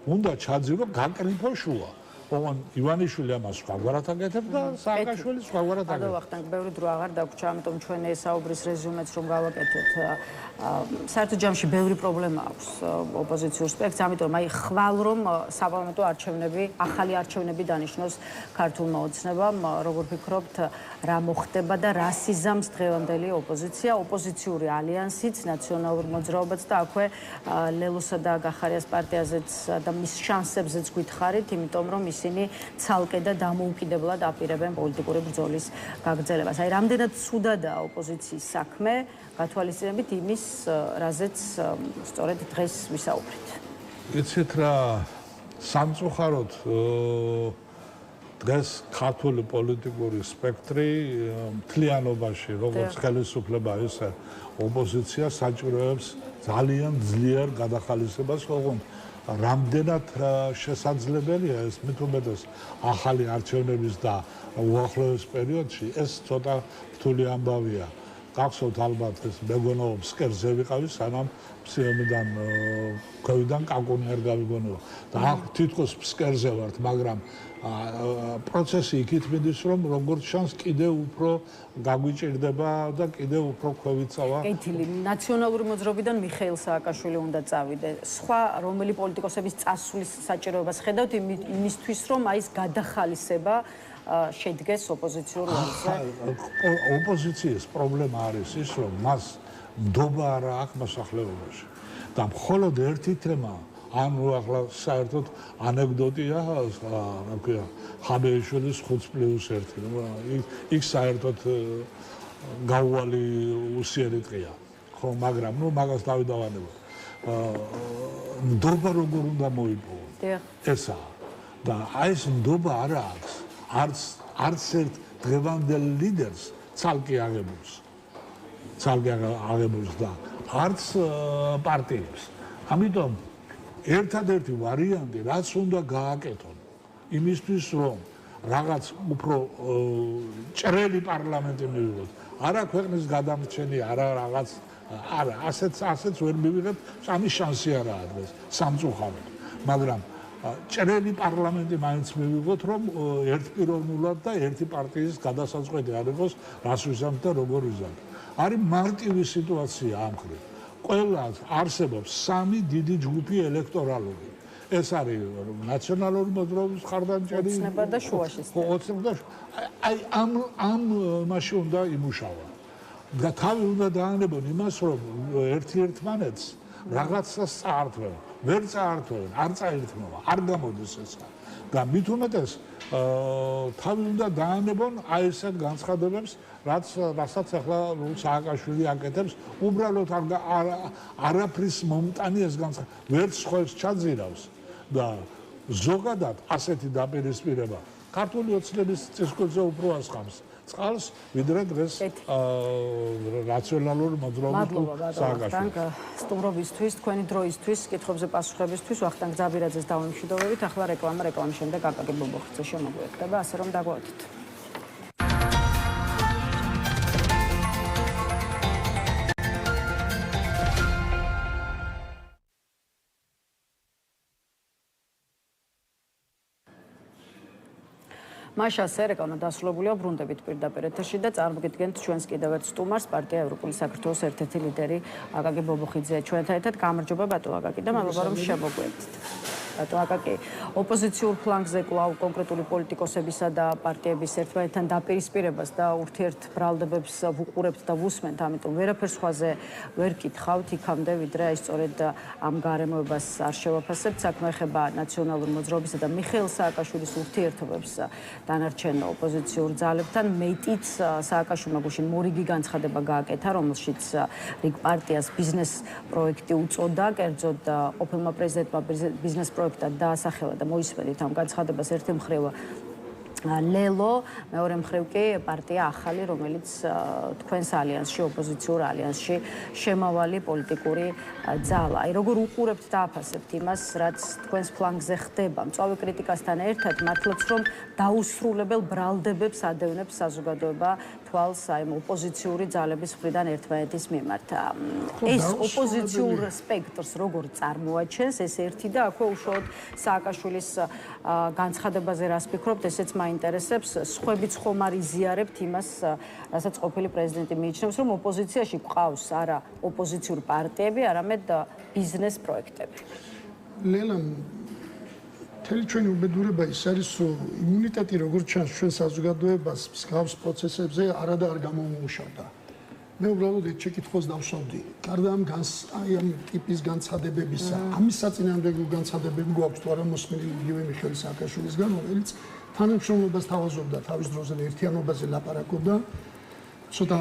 უნდა ჩაძირო გაკრიფო შუა. ოღონ ივანიშვილი ამას სხვაგვარად აკეთებს და სააკაშვილი სხვაგვარად აკეთებს. ანუ ვახტანგ, ბევრი დრო აღარ დაგვრჩა, ამიტომ ჩვენ ეს საუბრის რეზუმეც რომ გავაკეთოთ. საერთოდ ჯამში ბევრი პრობლემა აქვს ოპოზიციურ სპექტრს, ამიტომ აი ხვალ რომ საპარლამენტო არჩევნები, ახალი არჩევნები დანიშნოს ქართულმა ოცნებამ, როგორ ფიქრობთ, რა მოხდება და რა სიზამს დღევანდელი ოპოზიცია, ოპოზიციური ალიანსიც, ნაციონალურ მოძრაობაც და აქვე ლელოსა და გახარიას პარტიაზეც და მის შანსებზეც გითხარით, იმიტომ რომ ისინი ცალკე და დამოუკიდებლად აპირებენ პოლიტიკური ბრძოლის გაგრძელებას. აი რამდენად ცუდადაა ოპოზიციის საქმე, გათვალისწინებით იმის, რაზეც სწორედ დღეს ვისაუბრეთ. იცით რა, სამწუხაროდ დღეს ქართული პოლიტიკური სპექტრი მთლიანობაში, როგორც ხელისუფლება, ისე ოპოზიცია საჭიროებს ძალიან ძლიერ გადახალისებას, ოღონდ რამდენად შესაძლებელია ეს მით უმეტეს ახალი არჩევნების და უახლოეს პერიოდში ეს ცოტა რთული ამბავია. გახსოვთ ალბათ ეს მეგონაობს კერძზე ვიყავი სანამ ფსიომიდან ქოვიდან კაკუნი არ გავიგონებო და თითქოს ფსკერზე ვართ მაგრამ პროცესი იქით მიდის რომ როგორც ჩანს კიდევ უფრო გაგვიჭირდება და კიდევ უფრო ქვევიცავა. კეთილი ნაციონალური მოძრაობიდან მიხეილ სააკაშვილი უნდა წავიდე. სხვა რომელი პოლიტიკოსების წასვლის საჭიროებას ხედავთ იმისთვის რომ აი ეს გადახალისება შედგეს ოპოზიციურ როლზე. ოპოზიციის პრობლემა არის ის რომ მას ნდობა არა აქვს მოსახლეობაში და მხოლოდ ერთი თემა ანუ ახლა საერთოდ ანეკდოტია რა ქვია ხაბეიშვილის 5+1 იქ საერთოდ გაუვალი უსიერი ტყია ხო მაგრამ ნუ მაგას დავიდავანებო ნდობა როგორ უნდა მოიპოვო ესა და აი ეს ნდობა არა აქვს არც ერთ დღევანდელ ლიდერს ცალკე აღებულს და არც პარტიებს ამიტომ ერთადერთი ვარიანტი რაც უნდა გააკეთონ იმისთვის რომ რაღაც უფრო ჭრელი პარლამენტი მივიღოთ არა ქვეყნის გადამრჩენი არა რაღაც არა ასეც ვერ მივიღებთ ამის შანსი არაა დღეს სამწუხაროდ მაგრამ ჭრელი პარლამენტი მაინც მივიღოთ რომ ერთპიროვნულად და ერთი პარტიის გადასაწყვეტი არ იყოს რას ვიზამთ და როგორ ვიზამთ არის მარტივი სიტუაცია ამ მხრივ ყველას არსებობს სამი დიდი ჯგუფი ელექტორალური ეს არის ნაციონალური მოძრაობის ხარდამჭერი ოცნება და შუაში აი ამ მასში უნდა იმუშავა და თავი უნდა დაანებონ იმას რომ ერთმანეთს რაღაცას წაართვენ ვერ წაართვენ არ წაერთმევა არ გამოდის ესა და მით უმეტეს თავი უნდა დაანებონ აი ესეთ განცხადებებს რასაც ახლა სააკაშვილი აკეთებს უბრალოდ არაფრის მომტანი ეს განცხადება ვერც ხოებს ჩაძირავს და ზოგადად ასეთი დაპირისპირება ქართული ოცნების წესრიგზე უფრო ასხამს წყალს ვიდრე დღეს რაციონალური მოძრაობის სააკაშვილი სტუმრობისთვის თქვენი დროისთვის კითხვებზე პასუხებისთვის ვახტანგ ძაბირაძეს დავემშვიდობებით ახლა რეკლამის შემდეგ აკაკი ბობოხიძე შემოგვიერთდება ასე რომ დაგვაოდით მაშასე რეკლამა დასრულებულია ბრუნდებით პირდაპირ ეთერში და წარმოგიდგენთ ჩვენს კიდევ ერთ სტუმარს პარტია ევროპული საქართველოს ერთ-ერთი ლიდერი აკაკი ბობოხიძე ჩვენთან ერთად გამარჯობა ბატონო აკაკი და მადლობა რომ შემოგვიერთდით ბატონო აკაკი ოპოზიციურ ფლანგზე კვლავ კონკრეტული პოლიტიკოსებისა და პარტიების ერთმანეთთან დაპირისპირებას და ურთიერთბრალდებებს ვუყურებთ და ვუსმენთ ამიტომ ვერაფერს სხვაზე ვერ კითხავთ იქამდე ვიდრე აი სწორედ ამ გარემოებას არ შევაფასებთ საქმე ეხება ნაციონალური მოძრაობისა და მიხეილ სააკაშვილის ურთიერთობებს დანარჩენ ოპოზიციურ ძალებთან მეტიც სააკაშვილმა გუშინ მორიგი განცხადება გააკეთა რომელშიც რიგ პარტიას ბიზნეს პროექტი უწოდა კერძოდ ყოფილმა პრეზიდენტმა ბიზნეს პროექტად დაასახელა და მოისმენთ ამ განცხადებას ერთი მხრივ ლელო მეორე მხრივ კი პარტია ახალი რომელიც თქვენს ალიანსში ოპოზიციურ ალიანსში შემავალი პოლიტიკური ძალა აი როგორ უყურებთ და აფასებთ იმას რაც თქვენს ფლანგზე ხდება მწვავე კრიტიკასთან ერთად მართლაც რომ დაუსრულებელ ბრალდებებს ადევნებს საზოგადოება თვალს აი ოპოზიციური ძალების მხრიდან ერთმანეთის მიმართ ეს ოპოზიციურ სპექტრს როგორ წარმოაჩენს ეს ერთი და აქვე უშუალოდ სააკაშვილის განცხადებაზე რას ფიქრობთ ესეც მაინტერესებს სხვებიც ხომ არ იზიარებთ იმას რასაც ყოფილი პრეზიდენტი მიიჩნევს რომ ოპოზიციაში გვყავს არა ოპოზიციური პარტიები არამედ ბიზნეს პროექტები ლელამ მთელი ჩვენი უბედურება ის არის რომ იმუნიტეტი როგორც ჩანს ჩვენ საზოგადოებას მსგავს პროცესებზე არადა არ გამომუშავდა მე უბრალოდ ეს შეკითხვას დავსვამდი გარდა ამ ამ ტიპის განცხადებებისა ამის საწინააღმდეგო განცხადებები გვაქვს თუ არა მოსმენილი იგივე მიხეილ სააკაშვილისგან რომელიც თანამშრომლობას თავაზობდა თავის დროზე ერთიანობაზე ლაპარაკობდა ცოტა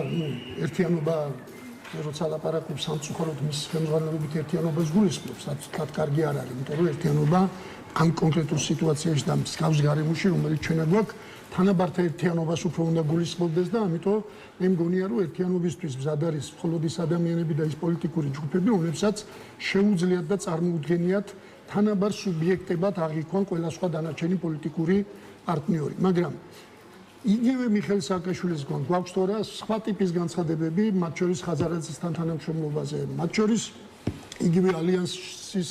ერთიანობა როცა ლაპარაკობს სამწუხაროდ მის ხელმძღვანელობით ერთიანობას გულისხმობს რაც თქვათ კარგი არ არის იმიტომ რომ ერთიანობა ამ კონკრეტულ სიტუაციაში და მსგავს გარემოში რომელიც ჩვენ გვაქვს თანაბართა ერთიანობას უფრო უნდა გულისხმობდეს და ამიტომ მე მგონია რომ ერთიანობისთვის მზად არის მხოლოდ ის ადამიანები და ის პოლიტიკური ჯგუფები რომლებსაც შეუძლიათ და წარმოუდგენიათ თანაბარ სუბიექტებად აღიქვან ყველა სხვა დანარჩენი პოლიტიკური პარტნიორი. მაგრამ იგივე მიხეილ სააკაშვილის გვაქვს თორე სხვა ტიპის განცხადებები, მათ შორის ხაზარაძესთან თანამშრომლობაზე, მათ შორის იგივე ალიანსის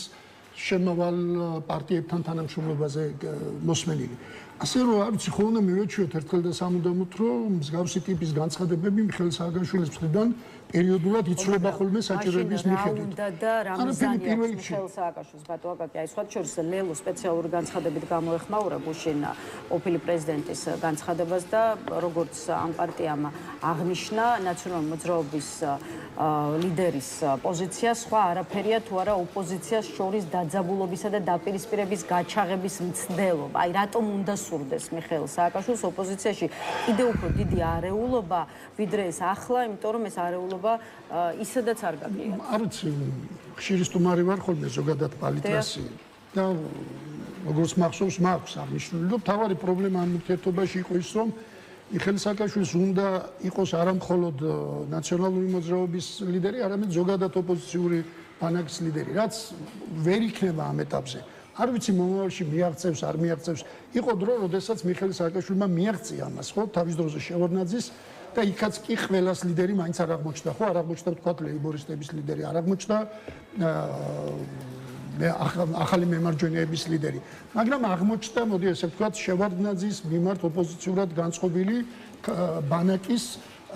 შემავალ პარტიებთან თანამშრომლობაზე მოსმენილი. ასე რომ არ ვიცი, ხო უნდა მივეჩვიოთ ერთხელ და სამუდამოდ, რომ მსგავსი ტიპის განცხადებები მიხეილ სააკაშვილის მხრიდან პერიოდულად იცვლება ხოლმე საჭიროების მიხედვით. უნდა და რამზანი აქვს მიხეილ სააკაშვილს ბატონო აკაკი, აი სხვა შორის ლელო სპეციალური განცხადებით გამოეხმაურა გუშინ ყოფილი პრეზიდენტის განცხადებას და როგორც ამ პარტიამ აღნიშნა ნაციონალური მოძრაობის ლიდერის პოზიცია, სხვა არაფერია თუ არა ოპოზიციას შორის დაძაბულობისა და დაპირისპირების გაჩაღების მცდელობა. აი რატომ უნდა სურდეს მიხეილ სააკაშვილს ოპოზიციაში კიდევ უფრო დიდი არეულობა, ვიდრე ეს ახლა, იმიტომ რომ ეს არეულობა ისედაც არ გაკლია. არ ვიცი, ხშირი სტუმარი ვარ ხოლმე ზოგადად პალიტრასი და როგორც მახსოვს, მაქვს აღნიშნული, რომ თავარი პრობლემა ამ ურთიერთობაში იყო ის, რომ მიხეილ სააკაშვილს უნდა იყოს არა მხოლოდ ნაციონალური მოძრაობის ლიდერი, არამედ ზოგადად ოპოზიციური ბანაკის ლიდერი, რაც ვერ იქნება ამ ეტაპზე. არ ვიცი მომავალში მიაღწევს, არ მიაღწევს. იყო დრო, როდესაც მიხეილ სააკაშვილმა მიაღწია ამას, ხო, თავის დროზე შევარდნაძის და იქაც კი ყველას ლიდერი მაინც არ აღმოჩნდა, ხო, არ აღმოჩნდა თქვა ლეიბორისტების ლიდერი, არ აღმოჩნდა ახალი მემარჯვენეების ლიდერი. მაგრამ აღმოჩნდა, მოდი ესე ვთქვათ, შევარდნაძის მიმართ ოპოზიციურად განწყობილი ბანაკის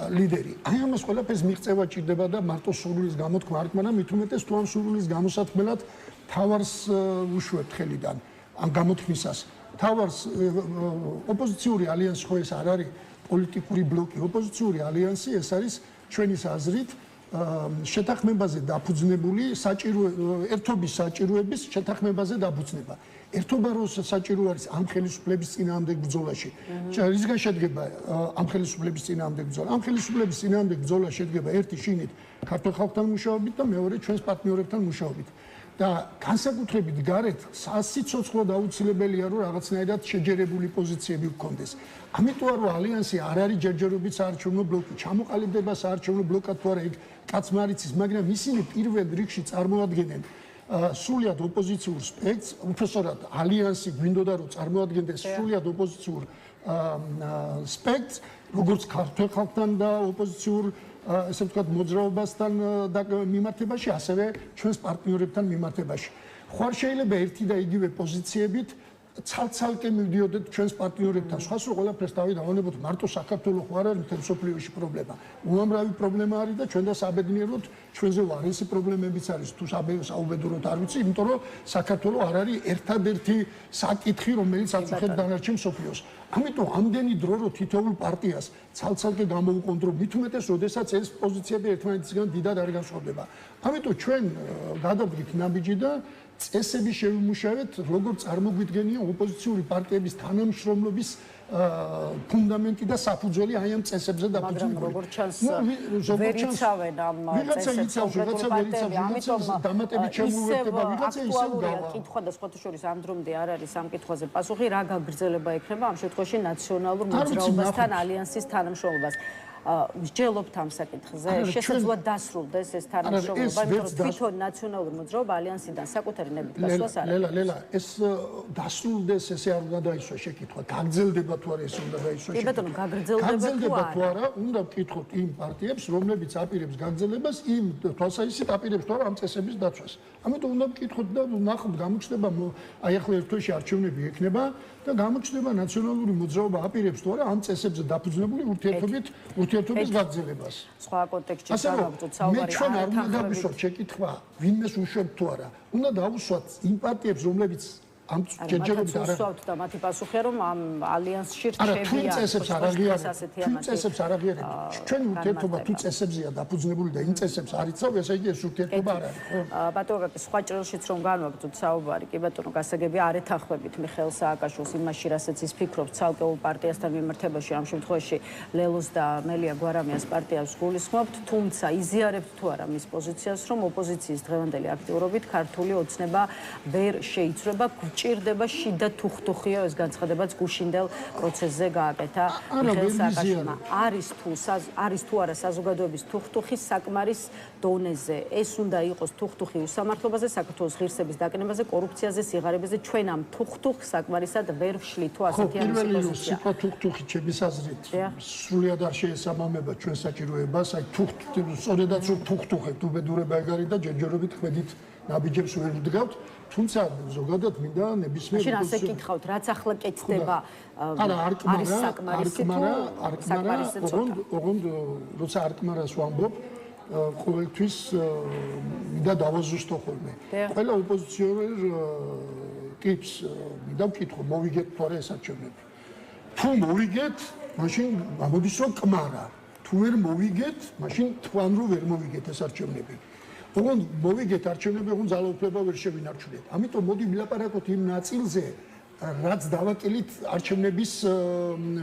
ლიდერი. აი ამას ყველაფერს მიღწევა ჭირდება და მარტო სურვილის გამოთქმა არ იქნება, მით უმეტეს თუ ამ სურვილის გამოსათქმელად თავარს უშვებთ ხელიდან ამ გამოთქმისას. თავარს ოპოზიციური ალიანსი ხო ეს არ არის პოლიტიკური ბლოკი, ოპოზიციური ალიანსი ეს არის ჩვენის აზრით შეთანხმებაზე დაფუძნებული ერთობის საჭიროების შეთანხმებაზე დაფუძნება. ერთობა რო საჭირო არის ამ ხელისუფლების წინააღმდეგ ბრძოლაში. რისგან შედგება ამ ხელისუფლების წინააღმდეგ ბრძოლა? ამ ხელისუფლების წინააღმდეგ ბრძოლა შედგება ერთი შინით ქართულ ხალხთან მუშაობით და მეორე ჩვენს პარტნიორებთან მუშაობით. და განსაკუთრებით გარეთ სასიცოცხლო აუცილებელია რომ რაღაცნაირად შეჯერებული პოზიციები გქონდეს. ამიტომ რომ ალიანსი არ არის ჯერჯერობით საარჩევნო ბლოკი, ჩამოყალიბდება საარჩევნო ბლოკად თუ არა იქ კაც მარიცის, მაგრამ ისინი პირველ რიგში წარმოადგენენ სრულად ოპოზიციურ სპექტრს, უბრალოდ ალიანსი გვინდოდა რომ წარმოადგენდეს სრულად ოპოზიციურ სპექტრს, როგორც ქართულ ხალხთან და ოპოზიციურ ესე ვთქვათ მოძრაობასთან მიმართებაში, ასევე ჩვენს პარტნიორებთან მიმართებაში. ხო არ შეიძლება ერთი და იგივე პოზიციებით ცალ-ცალკე მივდიოდეთ ჩვენს პარტნიორებთან. სხვას რო ყველაფერს თავი დავანებოთ, მარტო საქართველოს ხო არ არის მთელ მსოფლიოში პრობლემა. უამრავი პრობლემა არის და ჩვენ და საბედნიეროდ ჩვენზე ვარესი პრობლემებიც არის. თუ საუბედუროთ არ ვიცი, იმიტომ რომ საქართველოს არ არის ერთადერთი საკითხი, რომელიც აწუხებს დანარჩენ მსოფლიოს. ამიტომ ამდენი დრო რო თითოეულ პარტიას ცალ-ცალკე გამოუყონდრო, მით უმეტეს, როდესაც ეს პოზიციები ერთმანეთისგან დიდად არ განსხვავდება. ამიტომ ჩვენ გადავდგით ნაბიჯი და წესები შევიმუშავეთ, როგორ წარმოგვიდგენია ოპოზიციური პარტიების თანამშრომლობის ფუნდამენტი და საფუძველი აი ამ წესებზე დაფუძნებული. მაგრამ როგორც ჩანს, ვერ იცავენ ამ წესებს კონკრეტული პარტიები, ამიტომ დამატებით შემოუერთდება, ვიღაცა ისევ გავა. კითხვა და სხვათა შორის ამ დრომდე არ არის ამ კითხვაზე პასუხი, რა გაგრძელება ექნება ამ შემთხვევაში ნაციონალურ მოძრაობასთან ალიანსის თანამშრომლობას. მსჯელობთ ამ საკითხზე, შესაძლოა დასრულდეს ეს თანამშრომლობა, იმიტომ რომ თვითონ ნაციონალური მოძრაობა ალიანსიდან საკუთარი ნებით გასვლას არ არის. ლელა, ეს დასრულდეს, ესე არ უნდა დაისვა შეკითხვა. გაგრძელდება თუ არა ეს უნდა დაისვა შეკითხვა. კი ბატონო, გაგრძელდება თუ არა, უნდა ვკითხოთ იმ პარტიებს, რომლებიც აპირებს გაგრძელებას, იმ თვალსაზრისით აპირებს თუ არა ამ წესების დაცვას. ამიტომ უნდა ვკითხოთ და ნახოთ, გამოჩნდება აი ახლა ერთ თვეში არჩევნები ექნება და გამოჩნდება ნაციონალური მოძრაობა აპირებს თუ არა ამ წესებზე დაფუძნებული ურთიერთობის გაგრძელებას. სხვა კონტექსტში გავაგრძელოთ საუბარი. მე ჩვენ არ უნდა დავისვათ შეკითხვა, ვინმეს უშვებთ თუ არა. უნდა დავუსვათ იმ პარტიებს, რომლებიც ამ ჯერჯერობით არ არის და მათი პასუხია რომ ამ ალიანსში რჩებიან. თუ წესებს არ აღიარებთ, ჩვენი ურთიერთობა თუ წესებზეა დაფუძნებული და იმ წესებს არ იცავ, ესე იგი ეს ურთიერთობა არ არის. ბატონო, სხვა ჭრილშიც რომ განვაგრძოთ საუბარი, კი ბატონო, გასაგებია არ ეთანხმებით მიხეილ სააკაშვილს იმაში, რასაც ის ფიქრობს ცალკეულ პარტიასთან მიმართებაში, ამ შემთხვევაში ლელოს და მელია გვარამიას პარტიას გულისხმობთ, თუმცა იზიარებთ თუ არა მის პოზიციას, რომ ოპოზიციის დღევანდელი აქტიურობით ქართული ოცნება ვერ შეიცვლება. გჭირდება შიდა თუხთუხიო ეს განცხადებაც გუშინდელ პროცესზე გააკეთა მიხეილ სააკაშვილმა. არის თუ არა საზოგადოების თუხთუხი საკმარის დონეზე. ეს უნდა იყოს თუხთუხი უსამართლობაზე, საქართველოს ღირსების დაკნებაზე, კორუფციაზე, სიღარიბეზე. ჩვენ ამ თუხთუხს საკმარისად ვერ ვშლით თუ ასეთი არის პოზიცია. სიტყვა თუხთუხი ჩემი აზრით სრულიად არ შეესაბამება ჩვენ საჭიროებას. აი სწორედაც რომ თუხთუხებთ უბედურება ეგ არის და ჯერჯერობით ხვედით ნაბიჯებს ვერ ვდგავთ, თუმცა ზოგადად მინდა ნებისმიერ მაშინ ასე კითხავთ, რაც ახლა კეთდება არის საკმარისი თუ საკმარისი ცოტა. ოღონდ როცა არკმარას ვამბობ ყოველთვის მინდა დავაზუსტო ხოლმე. ყველა ოპოზიციონერ ტიპს მინდა ვკითხო, მოვიგეთ თუ არა ეს არჩევნები. თუ მოვიგეთ, მაშინ გამოდის რომ კმარა. თუ ვერ მოვიგეთ, მაშინ თქვენ რომ ვერ მოვიგეთ ეს არჩევნები. ოღონდ მოვიგეთ არჩევნები, ოღონდ ძალაუფლება ვერ შევინარჩუნეთ. ამიტომ მოდი ვილაპარაკოთ იმ ნაწილზე, რაც დავაკელით არჩევნების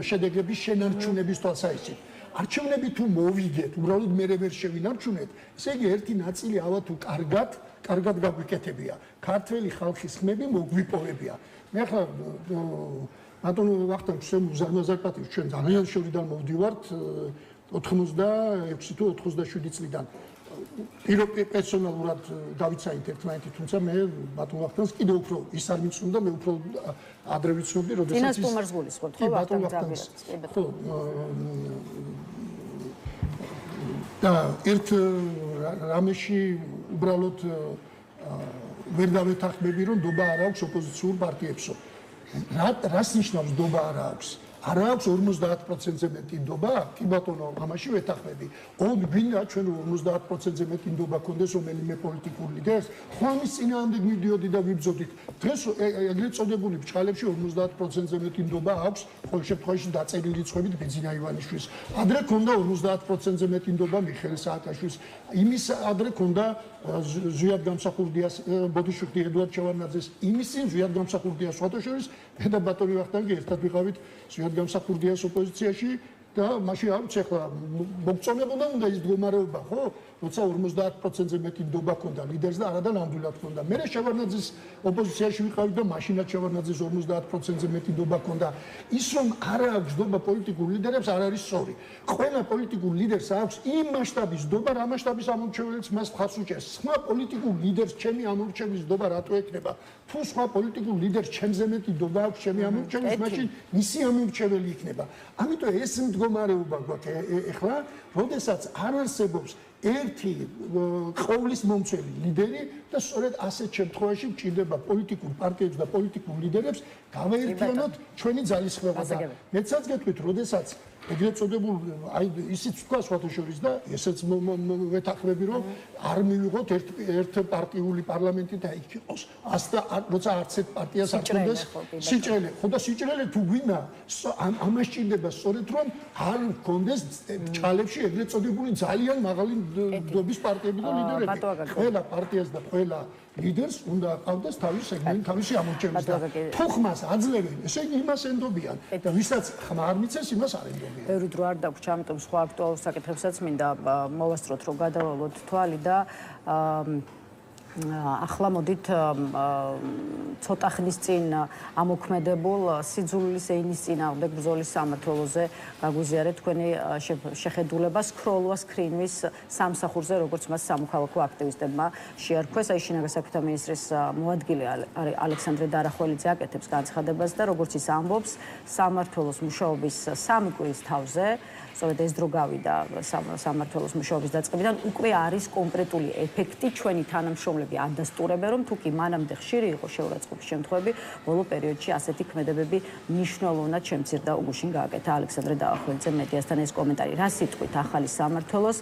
შედეგების შენარჩუნების თვალსაჩინო. არჩევნები თუ მოვიგეთ, უბრალოდ მე ვერ შევინარჩუნეთ, ესე იგი ერთი ნაწილი ავა თუ კარგად გაგვიკეთებია. ქართველი ხალხის ხმები მოგვიპოვებია. მე ახლა ბატონო ვახტანგ მუზარმაზარპატი ჩვენ ძალიან შორიდან მოვდივართ 86 თუ 87 წლიდან. პერსონალურად დავიცაით ერთმანეთი, თუმცა მე ბატონ ვახტანგს კიდევ უფრო ის არ მიცნობდა, მე უფრო ადრე ვიცნობდი, როდესაც წინას პუმარს გულისხმობთ, ხო, ბატონ ვახტანგს. ხო. და ერთ რამეში უბრალოდ ვერ დავეთანხმები, რომ დობა არ აქვს ოპოზიციურ პარტიებსო. რას ნიშნავს დობა არ აქვს? არ აქვს 50%-ზე მეტი ნდობა? კი ბატონო, ამაში ვეთანხმები. ოღონდ გვინდა ჩვენ 50%-ზე მეტი ნდობა კონდეს რომელიმე პოლიტიკურ ლიდერს, ხო ამის წინააღმდეგ მივდიოდი და ვიბრძოდით. დღეს ეგრეთ წოდებული ბჭყალებში 50%-ზე მეტი ნდობა აქვს, ყოველ შემთხვევაში დაწერილი რიცხვებით ბენზინა ივანიშვილის. ადრე ქონდა 50%-ზე მეტი ნდობა მიხეილ სააკაშვილის. იმის ადრე ქონდა ზვიად გამსახურდიას, ბოდიშვილი ედუარდ ჩევარნაძეს. იმის წინ ზვიად გამსახურდიას სხვათა შორის მე და ბატონი ვახტანგი ერთად ვიყავით ზვიად გამსახურდიას ოპოზიციაში და მაშინ არ ვიცი ახლა მოგწონებოდა უნდა ის მდგომარეობა, ხო? როცა 50%-ზე მეტი ნდობა ქონდა ლიდერს და არადა ნამდვილად ქონდა. მე შევარნაძის ოპოზიციაში ვიყავით და მაშინაც შევარნაძის 50%-ზე მეტი ნდობა ქონდა. ის რომ არ აქვს ნდობა პოლიტიკურ ლიდერებს არ არის სწორი. ყველა პოლიტიკურ ლიდერს აქვს იმ მასშტაბის ნდობა, რა მასშტაბის ამორჩეველიც მას ხარს უჭერს. სხვა პოლიტიკურ ლიდერს ჩემი ამორჩევის ნდობა რატო ექნება? თუ სხვა პოლიტიკურ ლიდერს ჩემზე მეტი ნდობა აქვს ჩემი ამორჩევის, მაშინ მისი ამორჩეველი იქნება. ამიტომ ეს მდგომარეობა გვაქვს ეხლა, როდესაც არ არსებობს ერთი ყოვლის მომცველი ლიდერი და სწორედ ასეთ შემთხვევაში გვჭირდება პოლიტიკურ პარტიებს და პოლიტიკურ ლიდერებს გავაერთიანოთ ჩვენი ძალისხმევა და მეცაც გეტყვით, როდესაც ეგრეთ წოდებულ აი ისიც თქვა სხვათა შორის და ესეც ვეთანხმები, რომ არ მივიღოთ ერთ პარტიული პარლამენტი და იქ იყოს როცა არც ერთ პარტიას არ ქონდეს სიჭრელე. ხო და სიჭრელე თუ გვინდა ამას ჭირდება სწორედ რომ არ ქონდეს ბჭყალებში ეგრეთ წოდებული ძალიან მაღალი ნდობის პარტიები და ლიდერები. ყველა პარტიას და ყველა ლიდერს უნდა ყავდეს თავის სეგმენტი, თავისი ამორჩევის და თუ ხმას აძლევენ, ესე იგი იმას ენდობიან და ვისაც ხმა არ მიცეს, იმას არ ენდობიან. ბევრი დრო არ დაგვჭირდა, ამიტომ სხვა აქტუალურ საკითხებსაც მინდა მოვასწროთ, რომ გადავალოთ თვალი და ახლა მოდით ცოტა ხნის წინ ამოქმედებულ სიძულვილის ენის წინააღმდეგ ბრძოლის სამმართველოზე გაგვიზიარეთ თქვენი შეხედულება სქროლვას ქრინვის სამსახურზე, როგორც მას სამოქალაქო აქტივისტებმა შეარქვეს. აი შინაგან საქმეთა მინისტრის მოადგილე ალექსანდრე დარახველიძე აკეთებს განცხადებას და როგორც ის ამბობს, სამმართველოს მუშაობის 3 კვირის თავზე სწორედ ეს დრო გავიდა სამმართველოს მუშაობის დაწყებიდან, უკვე არის კონკრეტული ეფექტი. ჩვენი თანამშრომლები ადასტურებენ, რომ თუ კი მანამდე ხშირი იყო შეურაცხყოფის შემთხვევები, ბოლო პერიოდში ასეთი ქმედებები მნიშვნელოვნად შემცირდა. უგუშინ გააკეთა ალექსანდრე დარახველიძემ მედიასთან ეს კომენტარი. რა სიტყვით ახალი სამმართველოს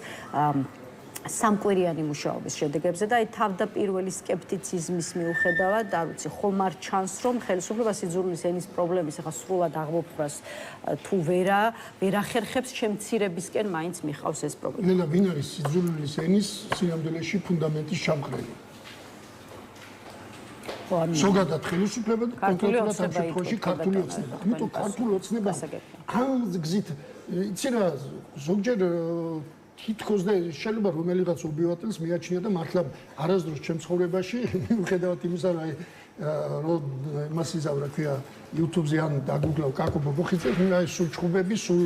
სამკვირიანი მუშაობის შედეგებზე და აი თავდაპირველი სკეპტიციზმის მიუხედავად, არ ვიცი, ხომ არ ჩანს, რომ ხელისუფლება სიძულვილის ენის პრობლემის ახლა სრულად აღმოფხვრას თუ ვერ ახერხებს, შემცირებისკენ მაინც მიხავს ეს პრობლემა. ნელა, ვინ არის სიძულვილის ენის სინამდვილეში ფუნდამენტის ჩამყრელი? ზოგადად ხელისუფლება და კონკრეტულად ამ შემთხვევაში ქართული ოცნება. ამიტომ ქართული ოცნება ამ გზით იცი რა, ზოგჯერ თითქოს და შეიძლება რომელიღაც ობიატელს მიაჩნია და მართლა არასდროს ჩემ ცხოვრებაში მიუხედავად იმისა, რომ რომ მას იზავრა ქვია YouTube-ზე ან დაგუგლავ კაკო ბობოხიძე, მე სულ ჩხუბები, სულ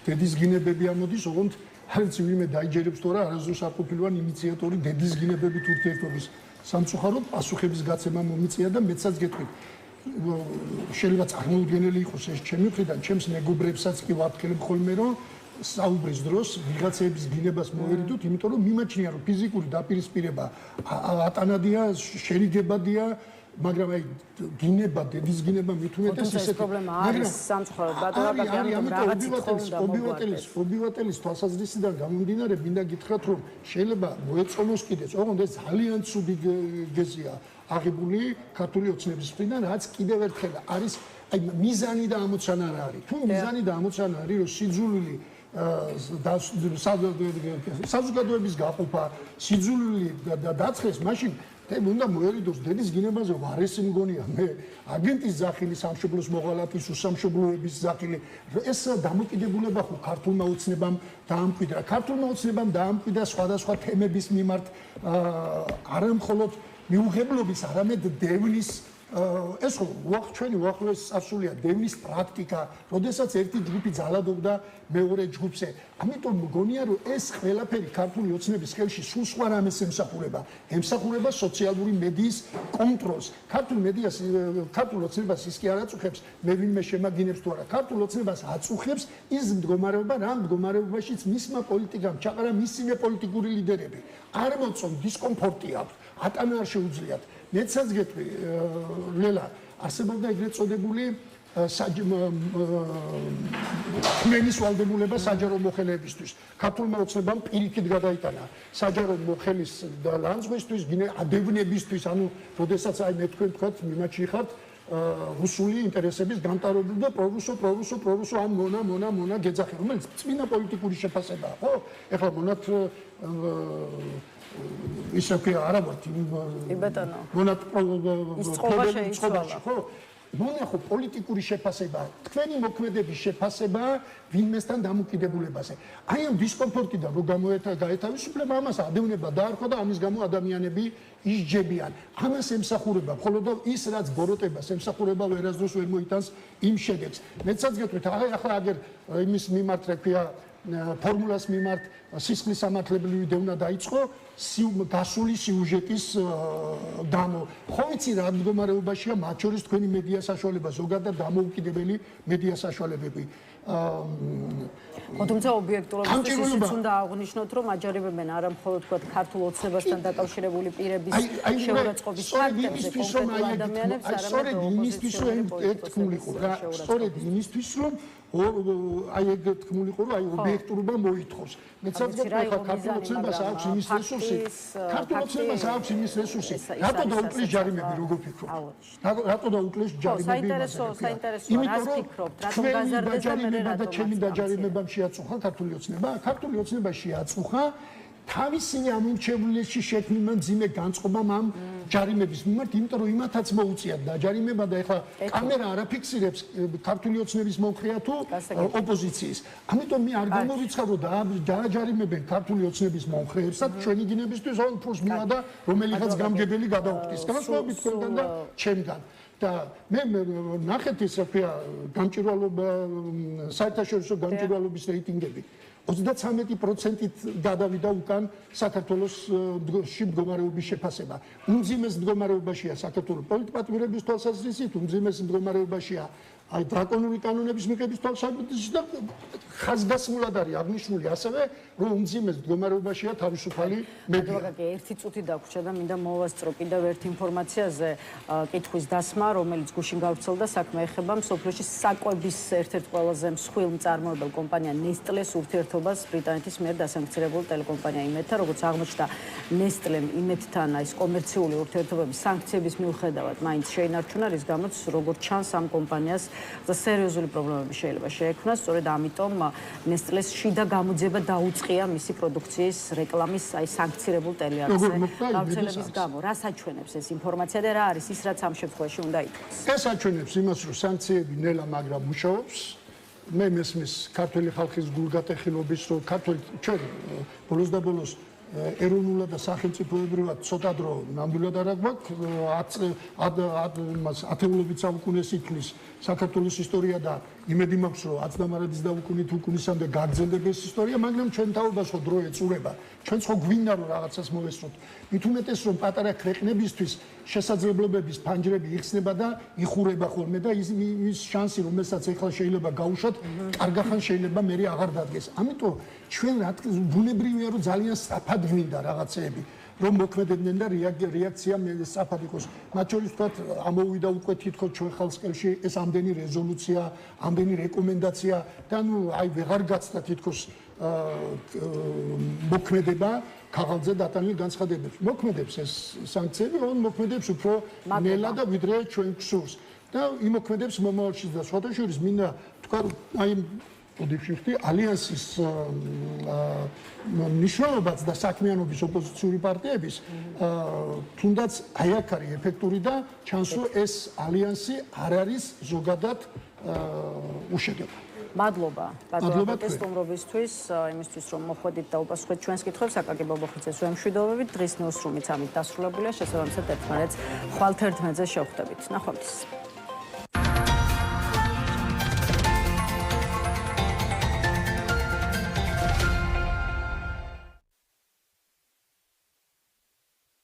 დედის გინებები ამოდის, ოღონდ არც ვინმე დაიჯერებს თუ არა არასდროს არ ყოფილვან ინიციატორი დედის გინებებით ურთიერთობის სამწუხაროდ პასუხების გაცემა მომიწია და მეცაც გეტყვით შეიძლება წარმოუდგენელი იყოს ეს ჩემი მხრიდან, ჩემს მეგობრებსაც კი ვაფრთხილებ ხოლმე რომ საუბრის დროს ვიღაცების გინებას მოვერიდოთ, იმიტომ რომ მიმაჩნია რომ ფიზიკური დაპირისპირება ატანადია, შერიგებადია, მაგრამ აი გინება, დედის გინება მithumetes ეს პრობლემა არის სამწუხაროდ ბატონაბაკი, ამიტომ რაღაცით ობივატელის თვალსაზრისიდან გამომდინარე, მინდა გითხრათ რომ შეიძლება მოეწონოს კიდეც, ოღონდ ეს ძალიან ცუდი გეზია აღებული ქართული ოცნების მხრიდან, რაც კიდევ ერთხელ არის აი მიზანი და ამოცანა რა არის. თუ მიზანი და ამოცანა არის რომ სიძულვილი საზოგადოების გაყოფა, სიძულვილი დაცხეს, მაშინ უნდა მოერიდოს დედის გინებაზე ვარესი მგონია მე აგენტის ზახილი სამშობლოს მოღალატის უსამშობლოების ზახილი ეს დამოკიდებულება ხო ქართულმა ოცნებამ დაამკვიდრა ქართულმა ოცნებამ დაამკვიდრა სხვადასხვა თემების მიმართ არა მხოლოდ მიუღებლობის არამედ დევნის ეს ხო ჩვენი უახლოეს ასულია დევნის პრაქტიკა, როდესაც ერთი ჯგუფი ძალადობდა მეორე ჯგუფზე. ამიტომ მგონია რომ ეს ყველაფერი ქართული ოცნების ხელში სულ სხვა რამეს ემსახურება. ემსახურება სოციალური მედიის კონტროლს. ქართულ ოცნებას ის კი არ აწუხებს, მე ვინმე შემაგინებს თუ არა. ქართულ ოცნებას აწუხებს ის მდგომარეობა, რა მდგომარეობაშიც მისმა პოლიტიკამ ჩაყარა მისივე პოლიტიკური ლიდერები. არ მოწონ დისკომფორტი აქვს, ატანა არ შეუძლიათ. მეცაც გეტყვი ლელა არსებობდა ეგრეთ წოდებული ხმენის ვალდებულება საჯარო მოხელეებისთვის ქართულმა ოცნებამ პირიქით გადაიტანა საჯარო მოხელის ლანძღვისთვის ადევნებისთვის ანუ როდესაც აი მე თქვენ თქვათ მიმაჩნი ხართ რუსული ინტერესების გამტარებული და პრორუსო ამ მონა გეძახი რომელიც წმინდა პოლიტიკური შეფასებაა ხო ეხლა მონათ ისე კი არა ვარ ბატონო მონათ ის წყობა შეიცვალა ხო მონა ხო პოლიტიკური შეფასება თქვენი მოქმედების შეფასება ვინმესთან დამოკიდებულებაზე აი ამ დისკომფორტიდან რო გაეთავისუფლება ამას ადევნება დაარქვა და ამის გამო ადამიანები ისჯებიან ამას ემსახურება მხოლოდ ის რაც ბოროტებას ემსახურება ვერასდროს ვერ მოიტანს იმ შედეგს მეცაც გეტყვით ახლა აგერ იმის მიმართ რა ქვია ფორმულას მიმართ სისხლის სამართლებრივი დევნა დაიწყო გასული სიუჟეტის გამო. ხო ვიცი რა მდგომარეობაშია მათ შორის თქვენი მედია საშუალება ზოგადად დამოუკიდებელი მედია საშუალებები. თუმცა ობიექტურობით უნდა აღნიშნოთ რომ აჯერებებენ არა მხოლოდ თქვა ქართულ ოცნებასთან დაკავშირებული პირების შეურაცხყოფის ფაქტებზე კონკრეტულ ადამიანებს არამედ იმისთვის რომ ეგ თქმულიყო რა სწორედ იმისთვის რომ აი ეგ თქმულიყო რომ აი ობიექტურობა მოითხოვს. მეცაც გეტყვი ქართულ ოცნებას აქვს იმის რესურსი. ქართულ ოცნებას აქვს იმის რესურსი. რატო დაუკლეს ჯარიმები როგორ ფიქრობ? რატო დაუკლეს ჯარიმები? საინტერესოა რას ფიქრობთ? რატომ გაზარდეს და მე და ჩემი დაჯარიმებამ შეაწუხა ქართული ოცნება? ქართული ოცნება შეაწუხა თავისი ამორჩევლებში შექმნილმა მძიმე განწყობამ ამ ჯარიმების მიმართ, იმიტომ რომ იმათაც მოუწიათ დაჯარიმება და ეხლა კამერა არ აფიქსირებს ქართული ოცნების მომხრეა თუ ოპოზიციის. ამიტომ მე არ გამოვიცხარ რომ დააჯარიმებენ ქართული ოცნების მომხრეებსაც ჩვენი გინებისთვის ან ფულს მივადა რომელიღაც გამგებელი გადაუხდის. განსხვავებით თქვენგან და ჩემგან. და მე ნახეთ ის რა ქვია გამჭირვალობა საერთაშორისო გამჭირვალობის რეიტინგები 33%-ით გადავიდა უკან საქართველოს მდგომარეობის შეფასება. უმძიმეს მდგომარეობაშია საქართველოს პოლიტპატიმრების თვალსაზრისით, უმძიმეს მდგომარეობაშია აი დრაკონული კანონების მიღების თვალსაზრისით და ხაზგასმულად არის აღნიშნული ასევე რომ უმძიმეს მდგომარეობაშია თავისუფალი მედია. მაგალითად ერთი წუთი დაგვრჩა და მინდა მოვასწრო კიდევ ერთ ინფორმაციაზე კითხვის დასმა, რომელიც გუშინ გავრცელდა საქმე ეხება მსოფლიოში საკვების ერთ-ერთ ყველაზე მსხვილ მწარმოებელ კომპანია ნესტლეს ურთიერთობას ბრიტანეთის მიერ დასანქცირებული ტელეკომპანია იმედთან, როგორც აღმოჩნდა ნესტლემ იმედთან ის კომერციული ურთიერთობების სანქციების მიუხედავად მაინც შეინარჩუნა, რის გამოც როგორც ჩანს ამ კომპანიას და სერიოზული პრობლემები შეიძლება შეექმნას, სწორედ ამიტომ ნესტლეს შიდა გამოძიება დაუწყია მისი პროდუქციის რეკლამის აი სანქცირებულ ტელეარხზე გავრცელების გამო. რა საჩვენებს ეს ინფორმაცია და რა არის ის, რაც ამ შემთხვევაში უნდა ითქვას? ეს საჩვენებს იმას, რომ სანქციები ნელა მაგრამ მუშაობს. მე მესმის ქართული ხალხის გულგატეხილობის, რომ ქართული ჩვენ ბოლოს და ბოლოს ეროვნულად და სახელმწიფოებრივად ცოტა დრო ნამდვილად არ აქვს ათეულობით საუკუნეს ითვლის საქართველოს ისტორია და იმედი მაქვს რომ 10 მარადის დაუკვირდით უკუნისამდე გაგრძელდება ეს ისტორია, მაგრამ ჩვენ თაობას ხო დრო ეწურება, ჩვენ ხო გვინდა რომ რაღაცას მოვესწროთ. მით უმეტეს რომ პატარა ქვეყნებისთვის შესაძლებლობების ფანჯრები იხსნება და იხურება ხოლმე და ის შანსი რომელსაც ეხლა შეიძლება გაუშვათ, კარგახან შეიძლება მე აღარ დადგეს. ამიტომ ჩვენ რა თქმა უნდა ბუნებრივია რომ ძალიან სწრაფად გვინდა რაღაცეები რომ მოქმედებდნენ და რეაქცია სწრაფად იყოს. მათ შორის თქვათ ამოვიდა უკვე თითქოს ჩვენ ხალხსკელში ეს ამდენი რეზოლუცია, ამდენი რეკომენდაცია და ნუ აი ვეღარ გაცდა თითქოს მოქმედება ქაღალდზე დატანილი განცხადებებს. მოქმედებს ეს სანქციები, რომ მოქმედებს უფრო ნელა და ვიდრე ჩვენ გსურს. და იმოქმედებს მომავალში და სხვათა შორის მინდა თქვა აი ოდიფშიფტი ალიანსის ნიშნულობაც და საქმიანობის ოპოზიციური პარტიების თუნდაც აი აქ არის ეფექტური და ჩანს რომ ეს ალიანსი არ არის ზოგადად უშედეგო. მადლობა ბატონო სტუმრობისთვის, იმისთვის რომ მოხვედით და უპასუხეთ ჩვენს კითხვებს. აკაკი ბობოხიძეს ვემშვიდობებით. დღის ნიუსრუმიც ამით დასრულებულია. შესაბამისად ერთმანეთს ხვალთ ერთმანეთზე შევხვდებით. ნახვამდის.